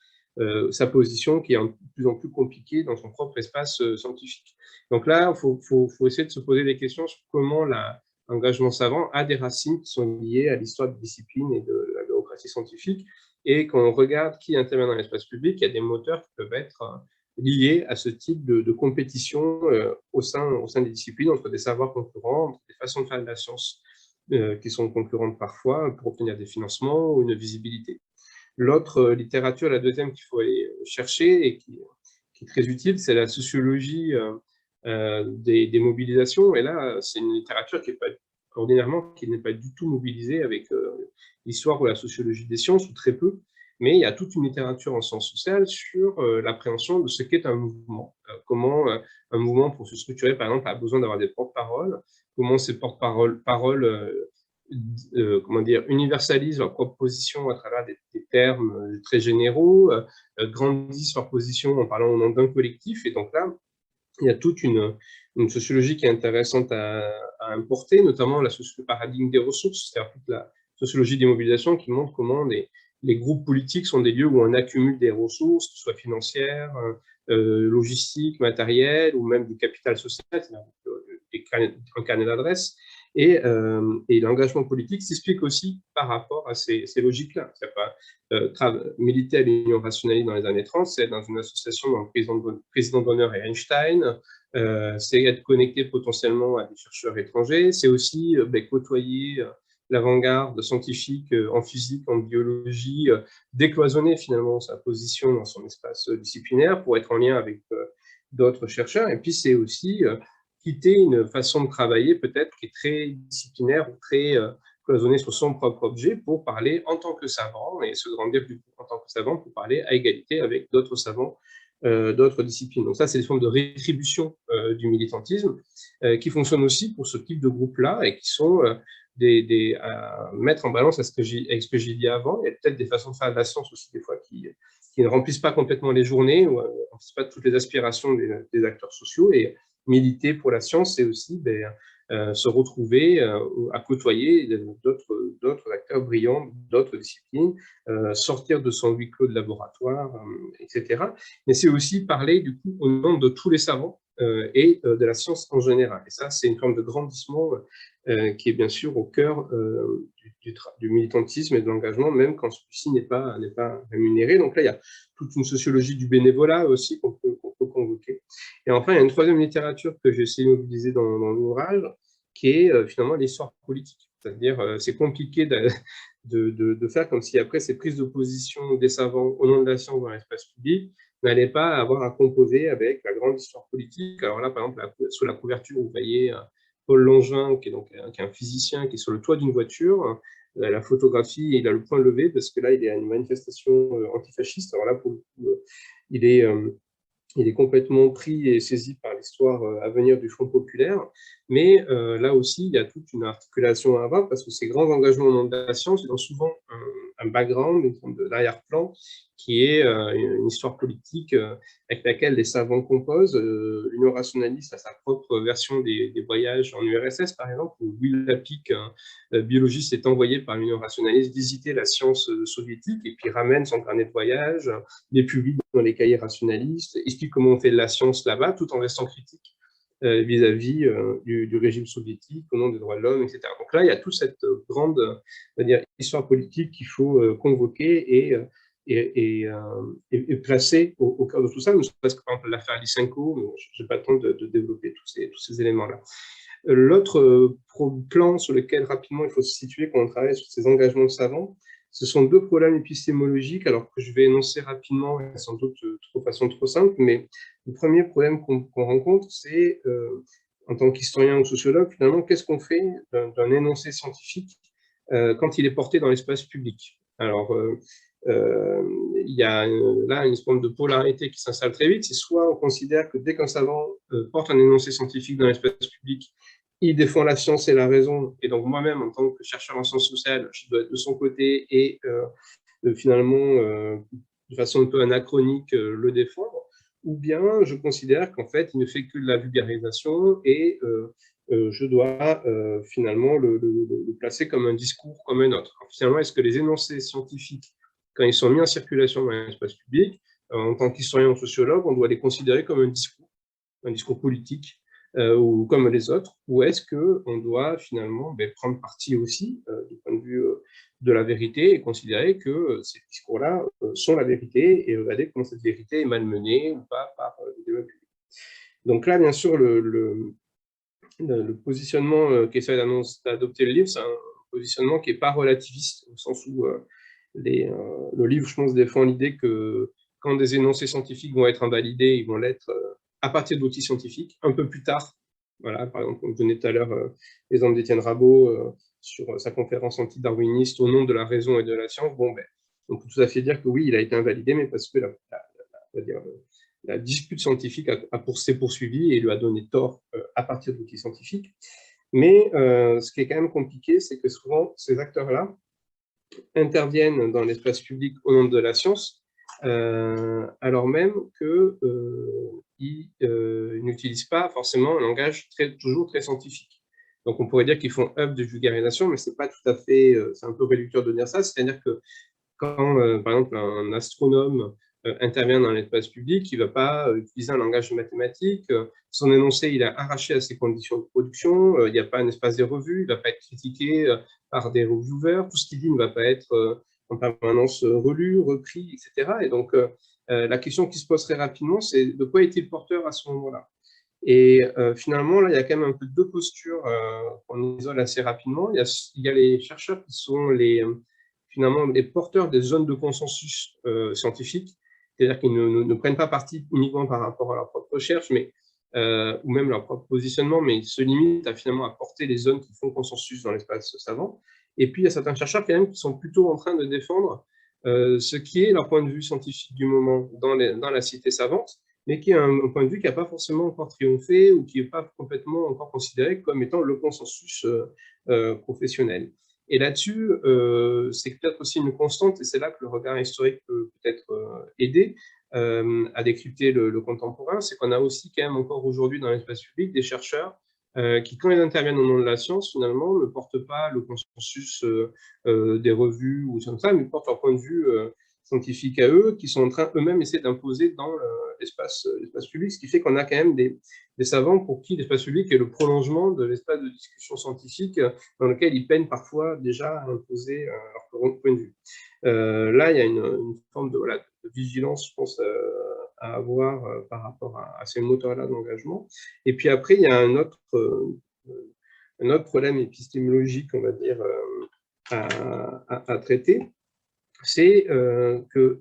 sa position qui est de plus en plus compliquée dans son propre espace scientifique. Donc là, il faut essayer de se poser des questions sur comment l'engagement savant a des racines qui sont liées à l'histoire de discipline et de la bureaucratie scientifique. Et quand on regarde qui intervient dans l'espace public, il y a des moteurs qui peuvent être liés à ce type de compétition au sein des disciplines, entre des savoirs concurrents, entre des façons de faire de la science qui sont concurrentes parfois pour obtenir des financements ou une visibilité. L'autre littérature, la deuxième qu'il faut aller chercher et qui est très utile, c'est la sociologie des mobilisations. Et là, c'est une littérature qui n'est pas du tout mobilisée avec l'histoire ou la sociologie des sciences, ou très peu. Mais il y a toute une littérature en sciences sociales sur l'appréhension de ce qu'est un mouvement. Comment un mouvement, pour se structurer, par exemple, a besoin d'avoir des porte-paroles. Comment ces porte-paroles universalisent leur propre position à travers des termes très généraux, grandissent leur position en parlant au nom d'un collectif. Et donc là, il y a toute une sociologie qui est intéressante à importer, notamment le paradigme des ressources, c'est-à-dire toute la sociologie des mobilisations qui montre comment les groupes politiques sont des lieux où on accumule des ressources, que ce soit financières, logistiques, matérielles, ou même du capital social, c'est-à-dire un carnet d'adresses. Et l'engagement politique s'explique aussi par rapport à ces logiques-là. C'est pas militer à l'Union rationaliste dans les années 30, c'est être dans une association dans le président d'honneur et Einstein, c'est être connecté potentiellement à des chercheurs étrangers, c'est aussi côtoyer l'avant-garde scientifique en physique, en biologie, décloisonner finalement sa position dans son espace disciplinaire pour être en lien avec d'autres chercheurs. Et puis c'est aussi quitter une façon de travailler peut-être qui est très disciplinaire ou très cloisonnée sur son propre objet pour parler en tant que savant et se grandir du coup en tant que savant pour parler à égalité avec d'autres savants d'autres disciplines. Donc ça, c'est des formes de rétribution du militantisme qui fonctionnent aussi pour ce type de groupe-là et qui sont à mettre en balance avec ce que j'ai dit avant. Il y a peut-être des façons de faire de la science aussi des fois qui ne remplissent pas complètement les journées ou ne remplissent pas toutes les aspirations des acteurs sociaux. Et militer pour la science, c'est aussi se retrouver à côtoyer d'autres acteurs brillants, d'autres disciplines, sortir de son huis clos de laboratoire, etc. Mais c'est aussi parler du coup au nom de tous les savants et de la science en général. Et ça, c'est une forme de grandissement qui est bien sûr au cœur du militantisme et de l'engagement, même quand celui-ci n'est pas rémunéré. Donc là, il y a toute une sociologie du bénévolat aussi qu'on peut convoquer. Et enfin, il y a une troisième littérature que j'ai essayé de mobiliser dans l'ouvrage, qui est finalement l'histoire politique. C'est-à-dire, c'est compliqué de faire comme si après ces prises de position des savants au nom de la science dans l'espace public n'allaient pas avoir à composer avec la grande histoire politique. Alors là, par exemple, sous la couverture, vous voyez Paul Langevin, qui est un physicien, qui est sur le toit d'une voiture. La photographie, il a le poing levé parce que là, il est à une manifestation antifasciste. Alors là, pour le coup, il est complètement pris et saisi par l'histoire à venir du Front populaire, mais là aussi, il y a toute une articulation à avoir, parce que ces grands engagements au nom de la science, ils ont souvent un background, une forme d'arrière-plan, qui est une histoire politique avec laquelle les savants composent. L'Union rationaliste a sa propre version des voyages en URSS, par exemple, où Will Lapik, biologiste, est envoyé par l'Union rationaliste visiter la science soviétique, et puis ramène son carnet de voyage, les publie dans les cahiers rationalistes, explique comment on fait de la science là-bas, tout en restant critique vis-à-vis du régime soviétique, au nom des droits de l'homme, etc. Donc là, il y a toute cette grande histoire politique qu'il faut convoquer et placer au cœur de tout ça. Ne serait-ce que par exemple l'affaire Lysenko, je n'ai pas le temps de développer tous ces éléments-là. L'autre plan sur lequel rapidement il faut se situer quand on travaille sur ces engagements de savants, ce sont deux problèmes épistémologiques, alors que je vais énoncer rapidement, et sans doute de façon trop simple, mais le premier problème qu'on rencontre, c'est, en tant qu'historien ou sociologue, finalement, qu'est-ce qu'on fait d'un énoncé scientifique quand il est porté dans l'espace public? Alors, il y a là une forme de polarité qui s'installe très vite. C'est soit on considère que dès qu'un savant porte un énoncé scientifique dans l'espace public, il défend la science et la raison, et donc moi-même, en tant que chercheur en sciences sociales, je dois être de son côté et finalement, de façon un peu anachronique, le défendre, ou bien je considère qu'en fait, il ne fait que de la vulgarisation et je dois finalement le placer comme un discours comme un autre. Alors, finalement, est-ce que les énoncés scientifiques, quand ils sont mis en circulation dans l'espace public, en tant qu'historien ou sociologue, on doit les considérer comme un discours politique, ou comme les autres, ou est-ce qu'on doit finalement prendre parti aussi du point de vue de la vérité et considérer que ces discours-là sont la vérité et regarder comment cette vérité est malmenée ou pas par le débat public. Donc là, bien sûr, le positionnement qu'essaie d'adopter le livre, c'est un positionnement qui n'est pas relativiste, au sens où le livre, je pense, défend l'idée que quand des énoncés scientifiques vont être invalidés, ils vont l'être à partir d'outils scientifiques, un peu plus tard. Voilà, par exemple, on donnait tout à l'heure l'exemple d'Étienne Rabot sur sa conférence anti-darwiniste au nom de la raison et de la science. Bon, on peut tout à fait dire que oui, il a été invalidé, mais parce que la dispute scientifique s'est poursuivie et lui a donné tort à partir d'outils scientifiques. Mais ce qui est quand même compliqué, c'est que souvent, ces acteurs-là interviennent dans l'espace public au nom de la science, alors même qu'ils n'utilisent pas forcément un langage toujours très scientifique. Donc on pourrait dire qu'ils font œuvre de vulgarisation, mais c'est pas tout à fait, c'est un peu réducteur de dire ça, c'est-à-dire que quand, par exemple, un astronome intervient dans l'espace public, il ne va pas utiliser un langage mathématique, son énoncé, il est arraché à ses conditions de production, il n'y a pas un espace des revues, il ne va pas être critiqué par des reviewers, tout ce qu'il dit ne va pas être en permanence relu, repris, etc. Et donc, la question qui se pose très rapidement, c'est de quoi est-il porteur à ce moment-là? Et finalement, là, il y a quand même un peu deux postures qu'on isole assez rapidement. Il y a les chercheurs qui sont finalement les porteurs des zones de consensus scientifique, c'est-à-dire qu'ils ne prennent pas parti uniquement par rapport à leur propre recherche, mais, ou même leur propre positionnement, mais ils se limitent finalement à porter les zones qui font consensus dans l'espace savant. Et puis, il y a certains chercheurs quand même qui sont plutôt en train de défendre ce qui est leur point de vue scientifique du moment dans la cité savante, mais qui est un point de vue qui n'a pas forcément encore triomphé ou qui n'est pas complètement encore considéré comme étant le consensus professionnel. Et là-dessus, c'est peut-être aussi une constante, et c'est là que le regard historique peut peut-être aider à décrypter le contemporain, c'est qu'on a aussi quand même encore aujourd'hui dans l'espace public des chercheurs qui, quand ils interviennent au nom de la science, finalement, ne portent pas le consensus des revues ou comme ça, mais portent leur point de vue scientifique à eux, qui sont en train eux-mêmes d'essayer d'imposer dans l'espace public, ce qui fait qu'on a quand même des savants pour qui l'espace public est le prolongement de l'espace de discussion scientifique dans lequel ils peinent parfois déjà à imposer leur point de vue. Là, il y a une forme de vigilance, je pense, à avoir par rapport à ces moteurs-là d'engagement. Et puis après, il y a un autre problème épistémologique, on va dire, à traiter, c'est que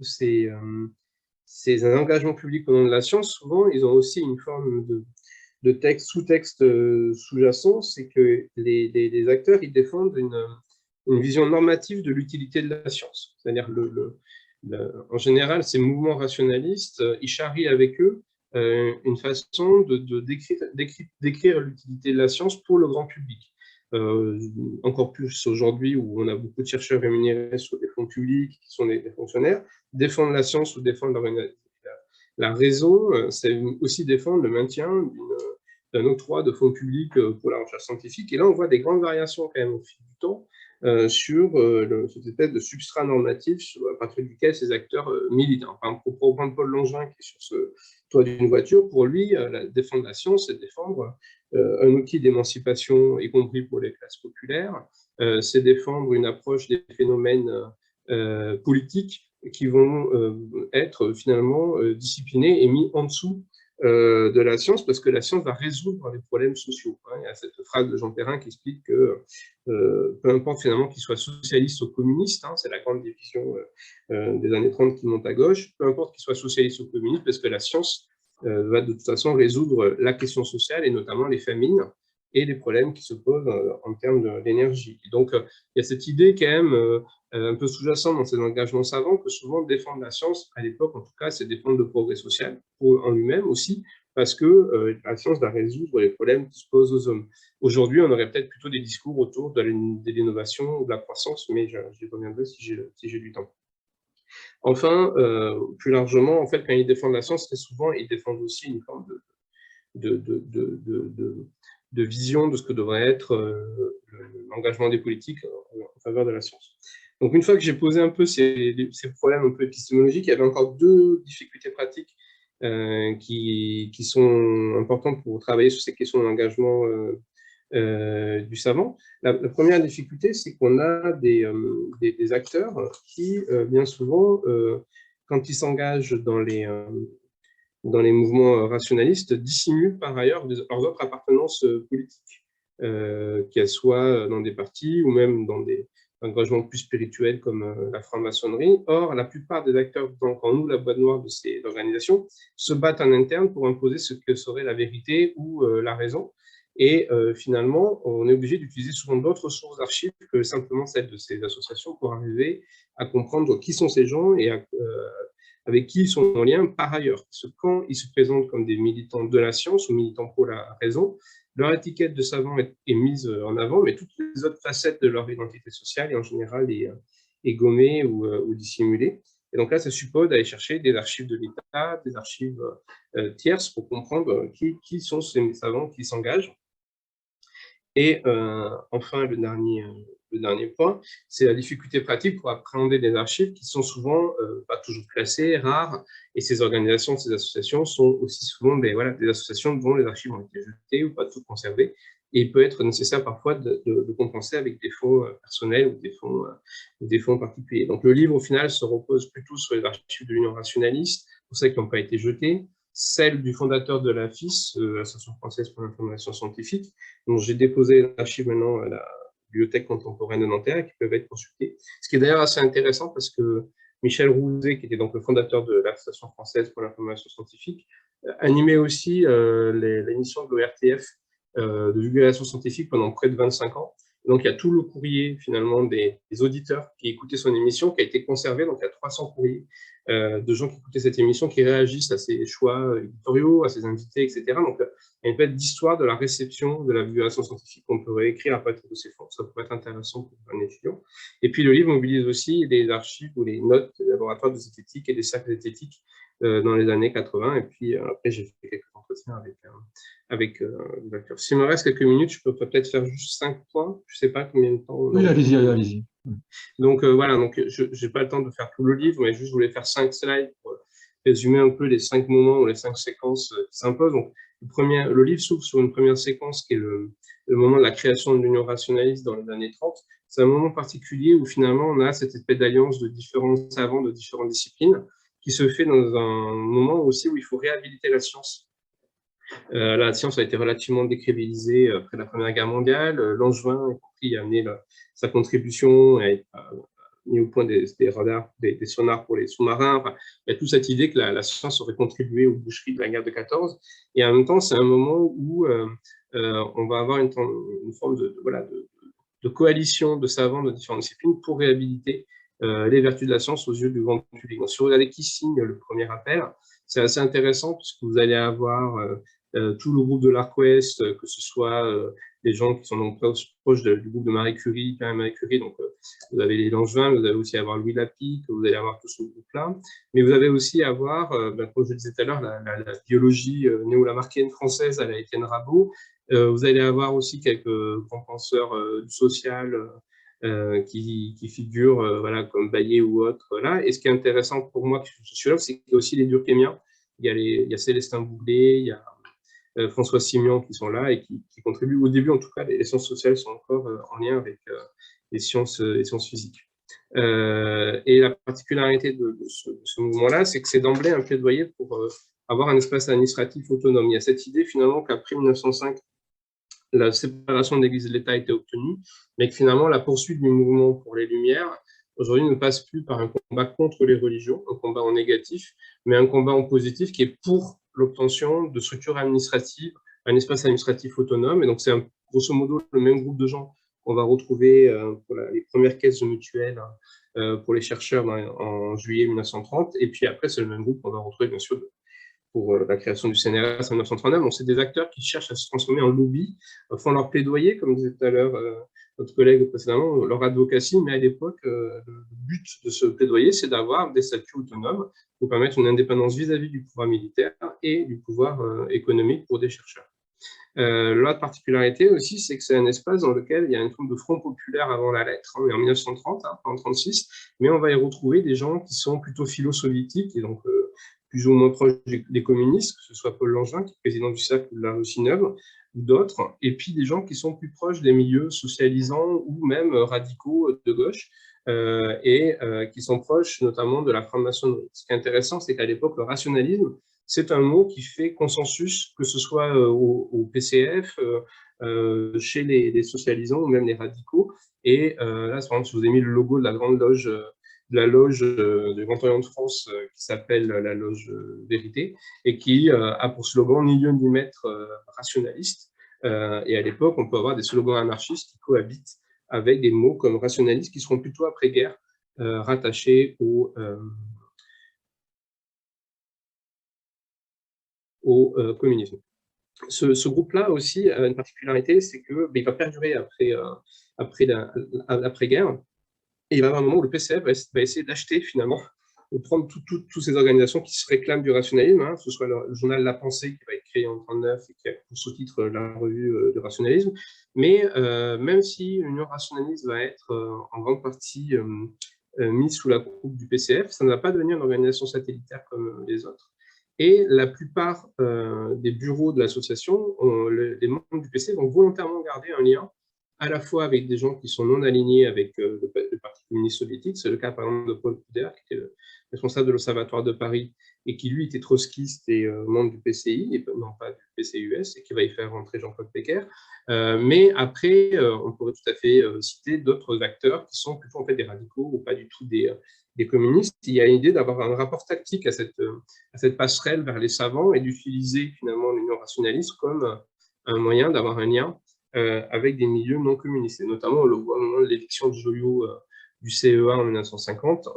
ces engagements publics au nom de la science, souvent, ils ont aussi une forme de texte, sous-texte sous-jacent, c'est que les acteurs, ils défendent une vision normative de l'utilité de la science. C'est-à-dire en général, ces mouvements rationalistes, ils charrient avec eux une façon de décrire l'utilité de la science pour le grand public. Encore plus aujourd'hui où on a beaucoup de chercheurs rémunérés sur des fonds publics qui sont des fonctionnaires, défendre la science ou défendre la raison, c'est aussi défendre le maintien d'un octroi de fonds publics pour la recherche scientifique. Et là, on voit des grandes variations quand même au fil du temps sur cette espèce de substrat normatif à partir duquel ces acteurs militent. Enfin, pour reprendre Paul Langevin qui est sur ce toit d'une voiture, pour lui, défendre la science, c'est défendre un outil d'émancipation, y compris pour les classes populaires, c'est défendre une approche des phénomènes politiques qui vont être finalement disciplinés et mis en dessous de la science, parce que la science va résoudre les problèmes sociaux. Il y a cette phrase de Jean Perrin qui explique que peu importe finalement qu'il soit socialiste ou communiste, c'est la grande division des années 30 qui monte à gauche, peu importe qu'il soit socialiste ou communiste, parce que la science va de toute façon résoudre la question sociale et notamment les famines et les problèmes qui se posent en termes d'énergie. Donc, il y a cette idée quand même un peu sous-jacente dans ces engagements savants que souvent défendre la science, à l'époque en tout cas, c'est défendre le progrès social en lui-même aussi, parce que la science va résoudre les problèmes qui se posent aux hommes. Aujourd'hui, on aurait peut-être plutôt des discours autour de l'innovation ou de la croissance, mais j'y reviendrai si j'ai du temps. Enfin, plus largement, en fait, quand ils défendent la science, très souvent, ils défendent aussi une forme de vision de ce que devrait être l'engagement des politiques en faveur de la science. Donc, une fois que j'ai posé un peu ces problèmes un peu épistémologiques, il y avait encore deux difficultés pratiques qui sont importantes pour travailler sur ces questions d'engagement du savant. La première difficulté, c'est qu'on a des acteurs qui, bien souvent, quand ils s'engagent dans les mouvements rationalistes, dissimulent par ailleurs leurs autres appartenances politiques, qu'elles soient dans des partis ou même dans des engagements plus spirituels comme la franc-maçonnerie. Or, la plupart des acteurs, quand on ouvre la boîte noire de ces organisations, se battent en interne pour imposer ce que serait la vérité ou la raison. Et finalement, on est obligé d'utiliser souvent d'autres sources d'archives que simplement celles de ces associations pour arriver à comprendre qui sont ces gens et avec qui ils sont en lien par ailleurs. Parce que quand ils se présentent comme des militants de la science ou militants pour la raison, leur étiquette de savant est mise en avant, mais toutes les autres facettes de leur identité sociale est en général est gommée ou dissimulée. Et donc là, ça suppose d'aller chercher des archives de l'État, des archives tierces pour comprendre qui sont ces savants qui s'engagent. Et enfin, le dernier point, c'est la difficulté pratique pour appréhender des archives qui sont souvent pas toujours classées, rares, et ces organisations, ces associations sont aussi souvent des associations dont les archives ont été jetées ou pas toutes conservées, et il peut être nécessaire parfois de compenser avec des fonds personnels ou des fonds particuliers. Donc le livre, au final, se repose plutôt sur les archives de l'Union rationaliste, pour celles qui n'ont pas été jetées, celle du fondateur de l'AFIS, l'Association française pour l'information scientifique, dont j'ai déposé l'archive maintenant à la Bibliothèque contemporaine de Nanterre et qui peuvent être consultées. Ce qui est d'ailleurs assez intéressant parce que Michel Rouzet, qui était donc le fondateur de l'Association française pour l'information scientifique, animait aussi l'émission de l'ORTF de vulgarisation scientifique pendant près de 25 ans. Donc, il y a tout le courrier, finalement, des auditeurs qui écoutaient son émission, qui a été conservé. Donc, il y a 300 courriers de gens qui écoutaient cette émission, qui réagissent à ses choix éditoriaux, à ses invités, etc. Donc, il y a une belle d'histoire de la réception de la vulgarisation scientifique qu'on pourrait écrire à partir de ces fonds. Ça pourrait être intéressant pour un étudiant. Et puis, le livre mobilise aussi des archives ou les notes des laboratoires de zététique et des cercles zététiques dans les années 80. Et puis, après, j'ai fait quelques entretiens avec le acteur. S'il me reste quelques minutes, je peux peut-être faire juste 5 points. Je ne sais pas combien de temps. Oui, allez-y. Donc, voilà, donc, je n'ai pas le temps de faire tout le livre, mais juste je voulais faire 5 slides pour résumer un peu les 5 moments ou les 5 séquences qui s'imposent. Donc, le livre s'ouvre sur une première séquence qui est le moment de la création de l'Union rationaliste dans les années 30. C'est un moment particulier où finalement on a cette espèce d'alliance de différents savants de différentes disciplines qui se fait dans un moment aussi où il faut réhabiliter la science. La science a été relativement décrédibilisée après la Première Guerre mondiale. Langevin, y compris, a amené sa contribution, a mis au point des radars, des sonars pour les sous-marins. Enfin, il y a toute cette idée que la science aurait contribué aux boucheries de la guerre de 14. Et en même temps, c'est un moment où on va avoir une forme de coalition de savants de différentes disciplines pour réhabiliter les vertus de la science aux yeux du grand public. Donc, si vous regardez qui signe le premier appel, c'est assez intéressant puisque vous allez avoir tout le groupe de l'Arc-Ouest, que ce soit des gens qui sont donc proches du groupe de Marie Curie, Pierre et Marie Curie, donc vous avez les Langevin, vous allez aussi avoir Louis Lapic, vous allez avoir tout ce groupe-là, mais vous allez aussi avoir, comme je le disais tout à l'heure, la biologie néo-lamarckienne française à la Étienne Rabot. Vous allez avoir aussi quelques grands penseurs du social qui figurent voilà, comme Baillet ou autres. Voilà. Et ce qui est intéressant pour moi, sociologue, c'est qu'il y a aussi les Durkheimiens. Il y a Célestin Bouglé, il y a François Simian qui sont là et qui contribuent. Au début, en tout cas, les sciences sociales sont encore en lien avec les sciences physiques. Et la particularité de ce mouvement-là, c'est que c'est d'emblée un plaidoyer pour avoir un espace administratif autonome. Il y a cette idée finalement qu'après 1905, la séparation de l'Église et de l'État a été obtenue, mais que finalement la poursuite du mouvement pour les Lumières aujourd'hui ne passe plus par un combat contre les religions, un combat en négatif, mais un combat en positif qui est pour l'obtention de structures administratives, un espace administratif autonome. Et donc c'est grosso modo le même groupe de gens qu'on va retrouver pour les premières caisses de mutuelles pour les chercheurs en juillet 1930. Et puis après, c'est le même groupe qu'on va retrouver bien sûr pour la création du CNRS en 1939. Donc, c'est des acteurs qui cherchent à se transformer en lobby, font leur plaidoyer, comme disait tout à l'heure notre collègue précédemment, leur advocacy, mais à l'époque, le but de ce plaidoyer, c'est d'avoir des statuts autonomes pour permettre une indépendance vis-à-vis du pouvoir militaire et du pouvoir économique pour des chercheurs. L'autre particularité aussi, c'est que c'est un espace dans lequel il y a une forme de front populaire avant la lettre. On est en 1930, pas en 1936, mais on va y retrouver des gens qui sont plutôt philo-soviétiques et donc plus ou moins proches des communistes, que ce soit Paul Langevin, qui est président du cercle de la Russie neuve, ou d'autres, et puis des gens qui sont plus proches des milieux socialisants ou même radicaux de gauche, et qui sont proches notamment de la franc-maçonnerie. Ce qui est intéressant, c'est qu'à l'époque, le rationalisme, c'est un mot qui fait consensus, que ce soit au PCF, chez les socialisants ou même les radicaux. Et là, par exemple, si vous avez mis le logo de la grande loge, de la loge du Grand Orient de France, qui s'appelle la loge Vérité, et qui a pour slogan ni lieu ni maître rationaliste. Et à l'époque, on peut avoir des slogans anarchistes qui cohabitent avec des mots comme rationaliste, qui seront plutôt après-guerre rattachés au communisme. Ce groupe-là aussi a une particularité, c'est qu'il va perdurer après l'après-guerre, et il va y avoir un moment où le PCF va essayer d'acheter finalement, de prendre toutes ces organisations qui se réclament du rationalisme, hein, que ce soit le journal La Pensée qui va être créé en 1939 et qui a pour sous-titre la revue du rationalisme, mais même si l'Union rationaliste va être en grande partie mise sous la coupe du PCF, ça ne va pas devenir une organisation satellitaire comme les autres. Et la plupart des bureaux de l'association, les membres du PC vont volontairement garder un lien à la fois avec des gens qui sont non alignés avec le Parti communiste soviétique. C'est le cas par exemple de Paul Couder, qui était le responsable de l'Observatoire de Paris et qui lui était trotskiste et membre du PCI, et non pas du PCUS, et qui va y faire rentrer Jean-Claude Péquer. Mais après, on pourrait tout à fait citer d'autres acteurs qui sont plutôt en fait des radicaux ou pas du tout des communistes. Il y a l'idée d'avoir un rapport tactique à cette passerelle vers les savants et d'utiliser finalement l'union rationaliste comme un moyen d'avoir un lien avec des milieux non communistes. Et notamment, on le voit au moment de l'éviction de Joliot du CEA en 1950.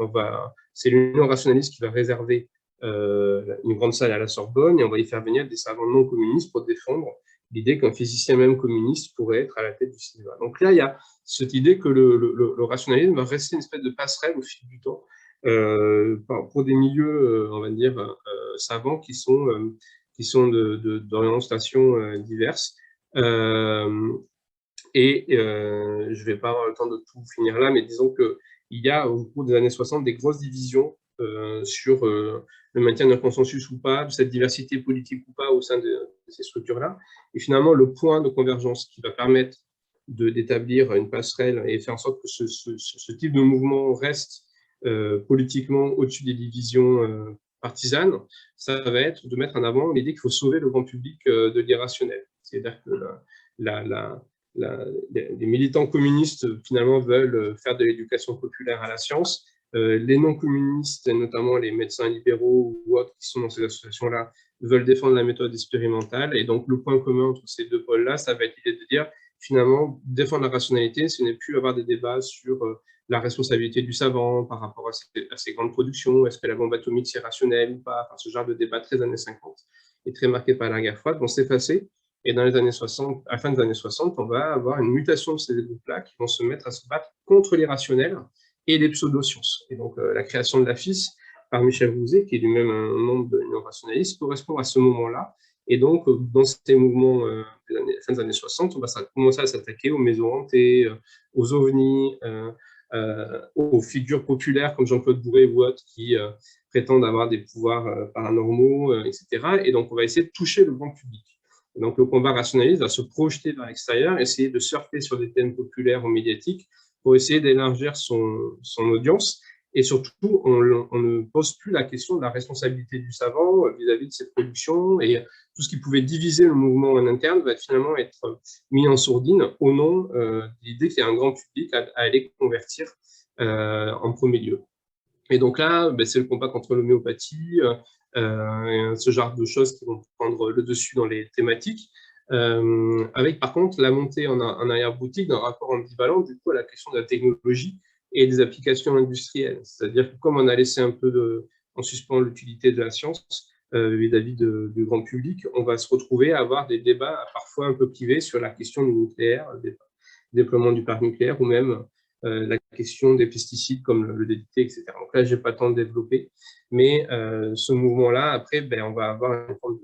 C'est l'union rationaliste qui va réserver une grande salle à la Sorbonne et on va y faire venir des savants non communistes pour défendre l'idée qu'un physicien même communiste pourrait être à la tête du CEA. Donc là, il y a cette idée que le rationalisme va rester une espèce de passerelle au fil du temps pour des milieux, on va dire, savants qui sont d'orientation diverses. Et je ne vais pas avoir le temps de tout finir là, mais disons qu'il y a au cours des années 60 des grosses divisions sur le maintien d'un consensus ou pas, de cette diversité politique ou pas au sein de ces structures-là. Et finalement, le point de convergence qui va permettre d'établir une passerelle et faire en sorte que ce type de mouvement reste politiquement au-dessus des divisions partisanes, ça va être de mettre en avant l'idée qu'il faut sauver le grand public de l'irrationnel. C'est-à-dire que les militants communistes, finalement, veulent faire de l'éducation populaire à la science. Les non-communistes, et notamment les médecins libéraux ou autres qui sont dans ces associations-là, veulent défendre la méthode expérimentale. Et donc, le point commun entre ces deux pôles-là, ça va être l'idée de dire, finalement, défendre la rationalité, ce n'est plus avoir des débats sur la responsabilité du savant par rapport à ces grandes productions, est-ce que la bombe atomique c'est rationnel ou pas, enfin, ce genre de débat très années 50 est très marqué par la guerre froide, vont s'effacer. Et dans les années 60, à la fin des années 60, on va avoir une mutation de ces groupes-là qui vont se mettre à se battre contre l'irrationnel et les pseudosciences. Et donc, la création de la FIS par Michel Rouzet, qui est lui-même un membre de l'Union rationaliste, correspond à ce moment-là. Et donc, dans ces mouvements fin des années 60, on va commencer à s'attaquer aux maisons hantées, aux ovnis, aux figures populaires comme Jean-Claude Bourré ou autres qui prétendent avoir des pouvoirs paranormaux, etc. Et donc, on va essayer de toucher le grand public. Et donc, le combat rationaliste va se projeter vers l'extérieur, essayer de surfer sur des thèmes populaires ou médiatiques pour essayer d'élargir son audience. Et surtout, on ne pose plus la question de la responsabilité du savant vis-à-vis de ses productions, et tout ce qui pouvait diviser le mouvement en interne va finalement être mis en sourdine au nom de l'idée qu'il y a un grand public à aller convertir en premier lieu. Et donc là, c'est le combat contre l'homéopathie, ce genre de choses qui vont prendre le dessus dans les thématiques, avec par contre la montée en arrière-boutique d'un rapport ambivalent du coup à la question de la technologie et des applications industrielles. C'est-à-dire que comme on a laissé un peu en suspens l'utilité de la science vis-à-vis du grand public, on va se retrouver à avoir des débats parfois un peu privés sur la question du nucléaire, du déploiement du parc nucléaire ou même la question des pesticides comme le DDT, etc. Donc là, je n'ai pas le temps de développer, mais ce mouvement-là, après, on va avoir une forme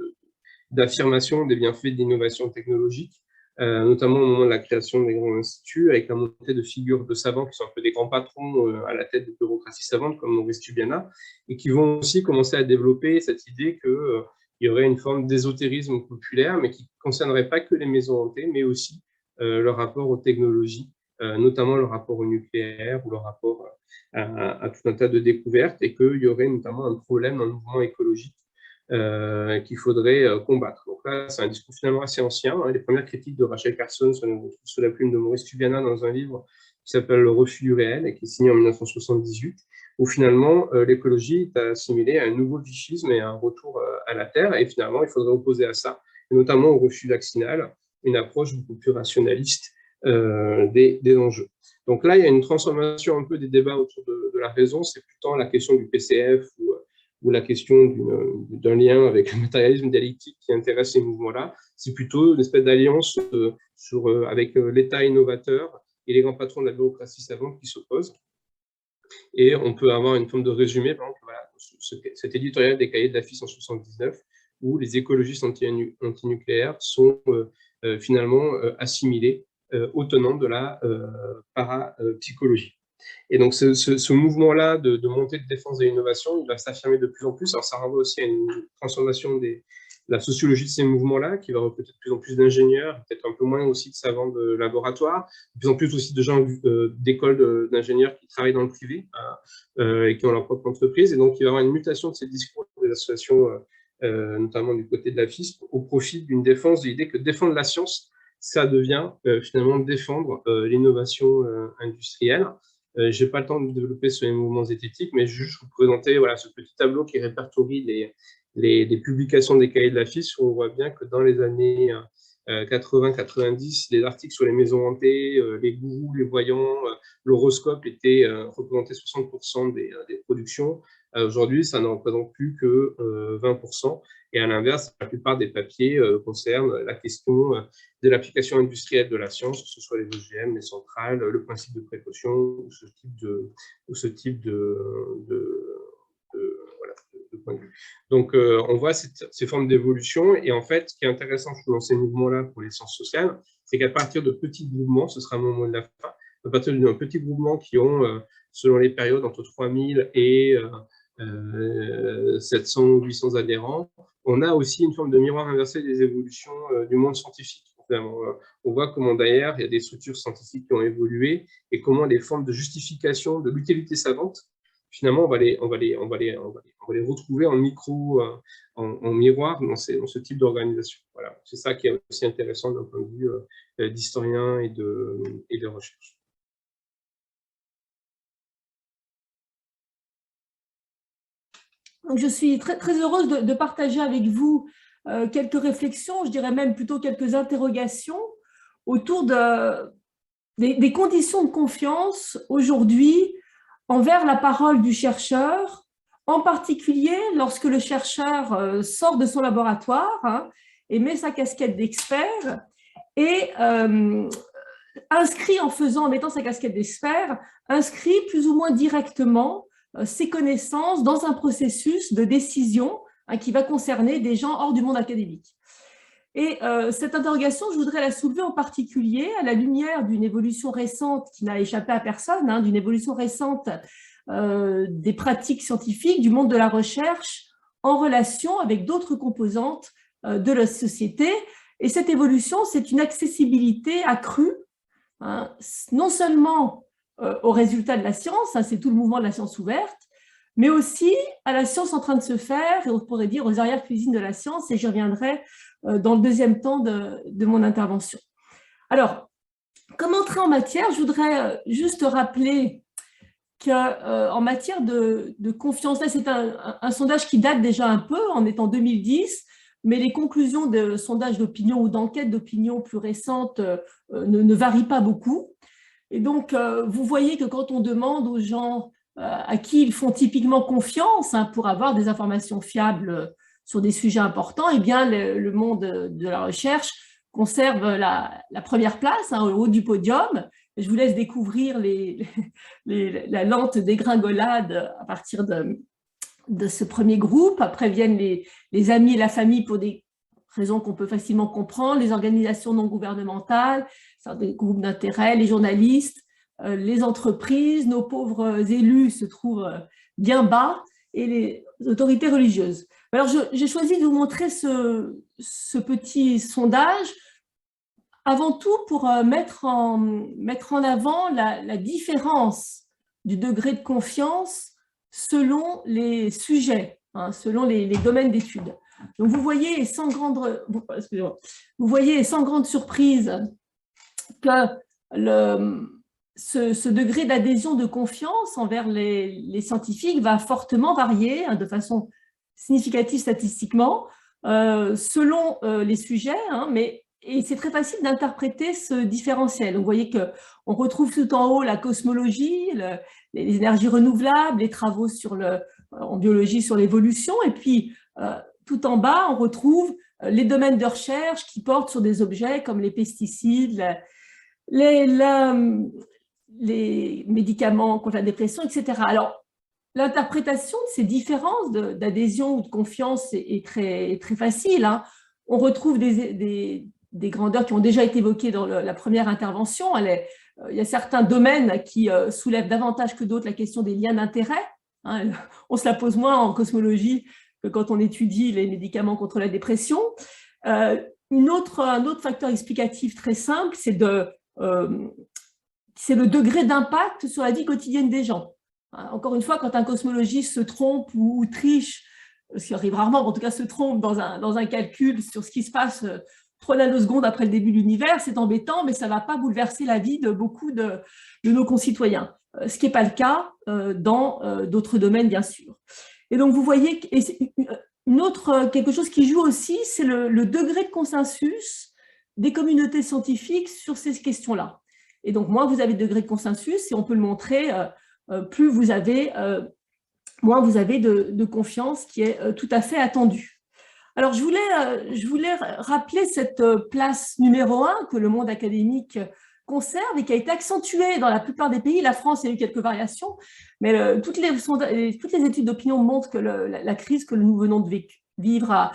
d'affirmation des bienfaits de l'innovation technologique, notamment au moment de la création des grands instituts, avec la montée de figures de savants qui sont un peu des grands patrons à la tête de bureaucraties savantes comme Maurice Tubiana, et qui vont aussi commencer à développer cette idée qu'il y aurait une forme d'ésotérisme populaire, mais qui ne concernerait pas que les maisons hantées, mais aussi le rapport aux technologies, notamment le rapport au nucléaire ou le rapport à tout un tas de découvertes, et qu'il y aurait notamment un problème, un mouvement écologique qu'il faudrait combattre. Donc là, c'est un discours finalement assez ancien. Les premières critiques de Rachel Carson sont sous la plume de Maurice Tubiana dans un livre qui s'appelle Le refus du réel et qui est signé en 1978, où finalement l'écologie est assimilée à un nouveau vichisme et à un retour à la Terre, et finalement il faudrait opposer à ça, et notamment au refus vaccinal, une approche beaucoup plus rationaliste des enjeux. Donc là, il y a une transformation un peu des débats autour de la raison, c'est plus tant la question du PCF ou la question d'un lien avec le matérialisme dialectique qui intéresse ces mouvements-là, c'est plutôt une espèce d'alliance avec l'État innovateur et les grands patrons de la bureaucratie savante qui s'opposent. Et on peut avoir une forme de résumé, par exemple, voilà, cet éditorial des cahiers de la FIS en 79, où les écologistes antinucléaires sont finalement assimilés aux tenants de la parapsychologie. Et donc, ce mouvement-là de montée de défense de l'innovation, il va s'affirmer de plus en plus. Alors, ça renvoie aussi à une transformation de la sociologie de ces mouvements-là, qui va recruter de plus en plus d'ingénieurs, peut-être un peu moins aussi de savants de laboratoire, de plus en plus aussi de gens d'écoles d'ingénieurs qui travaillent dans le privé et qui ont leur propre entreprise. Et donc, il va y avoir une mutation de ces discours des associations, notamment du côté de la FIS, au profit d'une défense de l'idée que défendre la science, ça devient finalement défendre l'innovation industrielle. Je n'ai pas le temps de développer sur les mouvements zététiques, mais juste vous présenter ce petit tableau qui répertorie les publications des cahiers de la FIS, où on voit bien que dans les années 80-90, les articles sur les maisons hantées, les gourous, les voyants, l'horoscope étaient représentés 60% des productions. Aujourd'hui, ça ne représente plus que 20%. Et à l'inverse, la plupart des papiers concernent la question de l'application industrielle de la science, que ce soit les OGM, les centrales, le principe de précaution ou ce type de point de vue. Donc, on voit ces formes d'évolution. Et en fait, ce qui est intéressant dans ces mouvements-là pour les sciences sociales, c'est qu'à partir de petits groupements, ce sera mon mot de la fin, à partir d'un petit groupement qui ont, selon les périodes, entre 3000 et 700 ou 800 adhérents, on a aussi une forme de miroir inversé des évolutions du monde scientifique. On voit comment d'ailleurs il y a des structures scientifiques qui ont évolué et comment les formes de justification de l'utilité savante, finalement, on va les retrouver en micro, en miroir dans ce type d'organisation. Voilà. C'est ça qui est aussi intéressant d'un point de vue d'historien et de recherche. Donc, je suis très, très heureuse de partager avec vous quelques réflexions, je dirais même plutôt quelques interrogations autour de des conditions de confiance aujourd'hui envers la parole du chercheur, en particulier lorsque le chercheur sort de son laboratoire et met sa casquette d'expert et inscrit en mettant sa casquette d'expert, inscrit plus ou moins directement ses connaissances dans un processus de décision qui va concerner des gens hors du monde académique. Et cette interrogation, je voudrais la soulever en particulier à la lumière d'une évolution récente qui n'a échappé à personne, d'une évolution récente des pratiques scientifiques, du monde de la recherche en relation avec d'autres composantes de la société. Et cette évolution, c'est une accessibilité accrue, non seulement aux résultats de la science, c'est tout le mouvement de la science ouverte, mais aussi à la science en train de se faire, et on pourrait dire aux arrière-cuisines de la science, et j'y reviendrai dans le deuxième temps de mon intervention. Alors, comme entrée en matière, je voudrais juste rappeler qu'en matière de confiance, là c'est un sondage qui date déjà un peu, en étant 2010, mais les conclusions de sondages d'opinion ou d'enquêtes d'opinion plus récentes ne varient pas beaucoup. Et donc, vous voyez que quand on demande aux gens à qui ils font typiquement confiance pour avoir des informations fiables sur des sujets importants, eh bien, le monde de la recherche conserve la première place, au haut du podium. Je vous laisse découvrir la lente dégringolade à partir de ce premier groupe. Après viennent les amis et la famille pour des raisons qu'on peut facilement comprendre, les organisations non gouvernementales, des groupes d'intérêt, les journalistes, les entreprises, nos pauvres élus se trouvent bien bas, et les autorités religieuses. Alors, j'ai choisi de vous montrer ce petit sondage, avant tout pour mettre en avant la différence du degré de confiance selon les sujets, selon les domaines d'études. Donc, vous voyez sans grande surprise que ce degré d'adhésion de confiance envers les scientifiques va fortement varier de façon significative statistiquement selon les sujets, et c'est très facile d'interpréter ce différentiel. Donc, vous voyez qu'on retrouve tout en haut la cosmologie, les énergies renouvelables, les travaux en biologie sur l'évolution, et puis tout en bas, on retrouve les domaines de recherche qui portent sur des objets comme les pesticides, les médicaments contre la dépression, etc. Alors, l'interprétation de ces différences d'adhésion ou de confiance est très, très facile. On retrouve des grandeurs qui ont déjà été évoquées dans la première intervention. Il y a certains domaines qui soulèvent davantage que d'autres la question des liens d'intérêt. On se la pose moins en cosmologie que quand on étudie les médicaments contre la dépression. Un autre facteur explicatif très simple, c'est le degré d'impact sur la vie quotidienne des gens. Encore une fois, quand un cosmologiste se trompe ou triche, ce qui arrive rarement, en tout cas se trompe dans un calcul sur ce qui se passe 3 nanosecondes après le début de l'univers, c'est embêtant, mais ça ne va pas bouleverser la vie de beaucoup de nos concitoyens, ce qui n'est pas le cas dans d'autres domaines, bien sûr. Et donc, vous voyez, quelque chose qui joue aussi, c'est le degré de consensus des communautés scientifiques sur ces questions-là. Et donc, moins vous avez de degré de consensus, et on peut le montrer, plus vous avez, moins vous avez de confiance qui est tout à fait attendue. Alors, je voulais rappeler cette place numéro 1 que le monde académique conserve et qui a été accentuée dans la plupart des pays. La France, il y a eu quelques variations, mais toutes les études d'opinion montrent que la crise que nous venons de vivre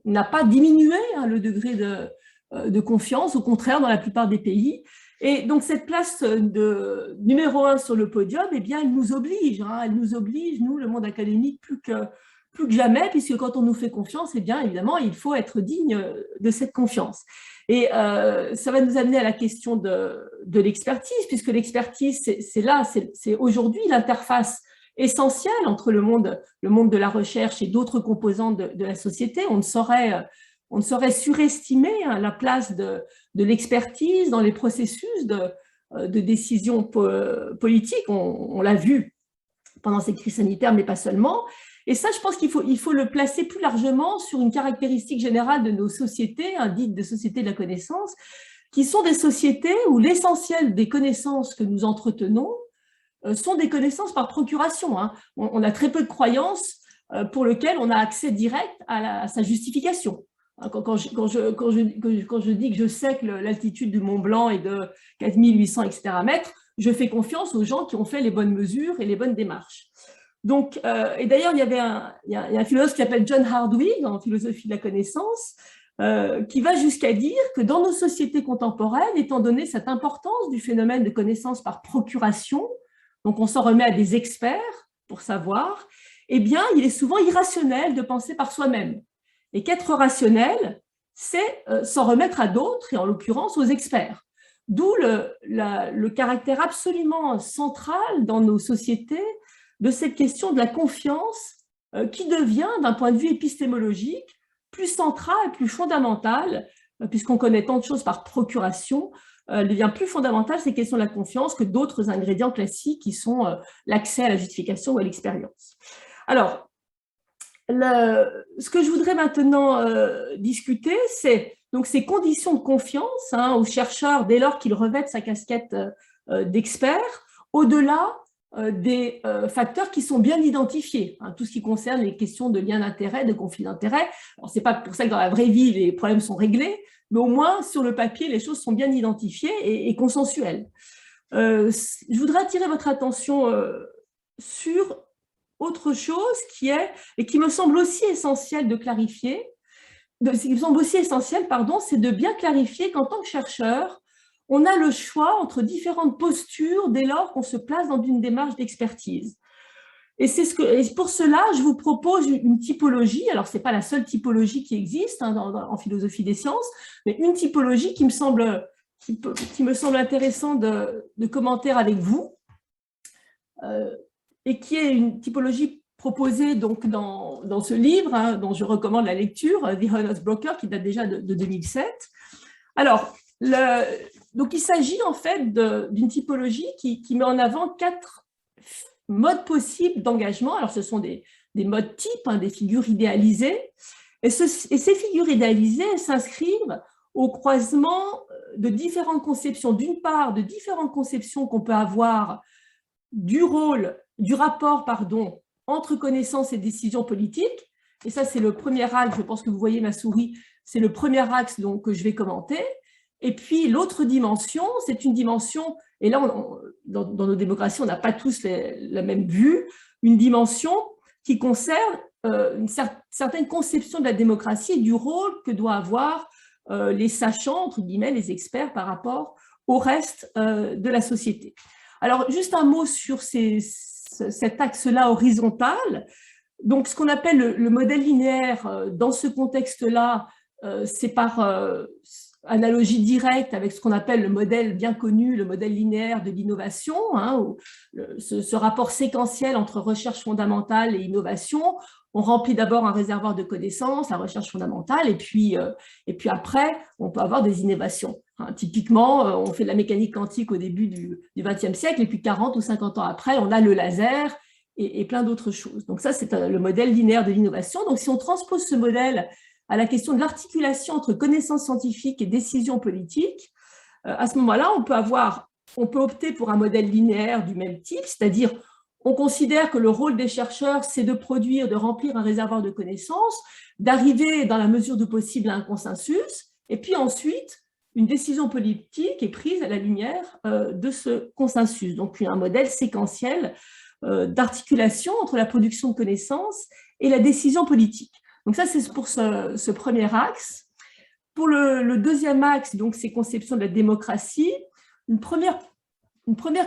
n'a pas diminué le degré de confiance, au contraire, dans la plupart des pays. Et donc, cette place de numéro 1 sur le podium, eh bien, elle nous oblige, nous, le monde académique, plus que jamais, puisque quand on nous fait confiance, eh bien, évidemment, il faut être digne de cette confiance. Et ça va nous amener à la question de l'expertise, puisque l'expertise, c'est aujourd'hui l'interface essentielle entre le monde de la recherche et d'autres composantes de la société. On ne saurait surestimer la place de l'expertise dans les processus de décision politique. On l'a vu pendant cette crise sanitaire, mais pas seulement. Et ça, je pense qu'il faut le placer plus largement sur une caractéristique générale de nos sociétés, dites de sociétés de la connaissance, qui sont des sociétés où l'essentiel des connaissances que nous entretenons sont des connaissances par procuration. On a très peu de croyances pour lesquelles on a accès direct à sa justification. Quand je dis que je sais que l'altitude du Mont Blanc est de 4800 etc. mètres, je fais confiance aux gens qui ont fait les bonnes mesures et les bonnes démarches. Donc, et d'ailleurs, il y a un philosophe qui s'appelle John Hardwig, en philosophie de la connaissance, qui va jusqu'à dire que dans nos sociétés contemporaines, étant donné cette importance du phénomène de connaissance par procuration, donc on s'en remet à des experts pour savoir, eh bien, il est souvent irrationnel de penser par soi-même. Et qu'être rationnel, c'est s'en remettre à d'autres, et en l'occurrence aux experts. D'où le caractère absolument central dans nos sociétés de cette question de la confiance qui devient, d'un point de vue épistémologique, plus centrale et plus fondamentale, puisqu'on connaît tant de choses par procuration, elle devient plus fondamentale ces questions de la confiance que d'autres ingrédients classiques qui sont l'accès à la justification ou à l'expérience. Alors, ce que je voudrais maintenant discuter, c'est donc ces conditions de confiance aux chercheurs dès lors qu'ils revêtent sa casquette d'expert, au-delà des facteurs qui sont bien identifiés, tout ce qui concerne les questions de lien d'intérêt, de conflit d'intérêt. Alors, ce n'est pas pour ça que dans la vraie vie, les problèmes sont réglés, mais au moins, sur le papier, les choses sont bien identifiées et consensuelles. Je voudrais attirer votre attention sur autre chose qui est, et qui me semble aussi essentiel de clarifier, c'est de bien clarifier qu'en tant que chercheur, on a le choix entre différentes postures dès lors qu'on se place dans une démarche d'expertise. Et pour cela, je vous propose une typologie. Alors, ce n'est pas la seule typologie qui existe en philosophie des sciences, mais une typologie qui me semble intéressant de commenter avec vous, et qui est une typologie proposée donc dans ce livre, dont je recommande la lecture, The Honest Broker, qui date déjà de 2007. Alors, donc il s'agit en fait d'une typologie qui met en avant 4 modes possibles d'engagement. Alors, ce sont des modes types, des figures idéalisées. Et ces figures idéalisées s'inscrivent au croisement de différentes conceptions. D'une part, de différentes conceptions qu'on peut avoir du rapport entre connaissance et décision politique. Et ça, c'est le premier axe, je pense que vous voyez ma souris, c'est le premier axe que je vais commenter. Et puis, l'autre dimension, c'est une dimension, et là, dans nos démocraties, on n'a pas tous la même vue, une dimension qui concerne une certaine conception de la démocratie et du rôle que doivent avoir les sachants, entre guillemets, les experts par rapport au reste de la société. Alors, juste un mot sur cet axe-là horizontal. Donc, ce qu'on appelle le modèle linéaire, dans ce contexte-là, c'est par analogie directe avec ce qu'on appelle le modèle bien connu, le modèle linéaire de l'innovation, où ce rapport séquentiel entre recherche fondamentale et innovation. On remplit d'abord un réservoir de connaissances, la recherche fondamentale, et puis après, on peut avoir des innovations. Typiquement, on fait de la mécanique quantique au début du XXe siècle, et puis 40 ou 50 ans après, on a le laser et plein d'autres choses. Donc ça, c'est le modèle linéaire de l'innovation. Donc si on transpose ce modèle à la question de l'articulation entre connaissances scientifiques et décisions politiques, à ce moment-là, on peut opter pour un modèle linéaire du même type, c'est-à-dire on considère que le rôle des chercheurs, c'est de produire, de remplir un réservoir de connaissances, d'arriver dans la mesure du possible à un consensus, et puis ensuite, une décision politique est prise à la lumière de ce consensus. Donc, un modèle séquentiel d'articulation entre la production de connaissances et la décision politique. Donc ça, c'est pour ce premier axe. Pour le deuxième axe, donc ces conceptions de la démocratie, une première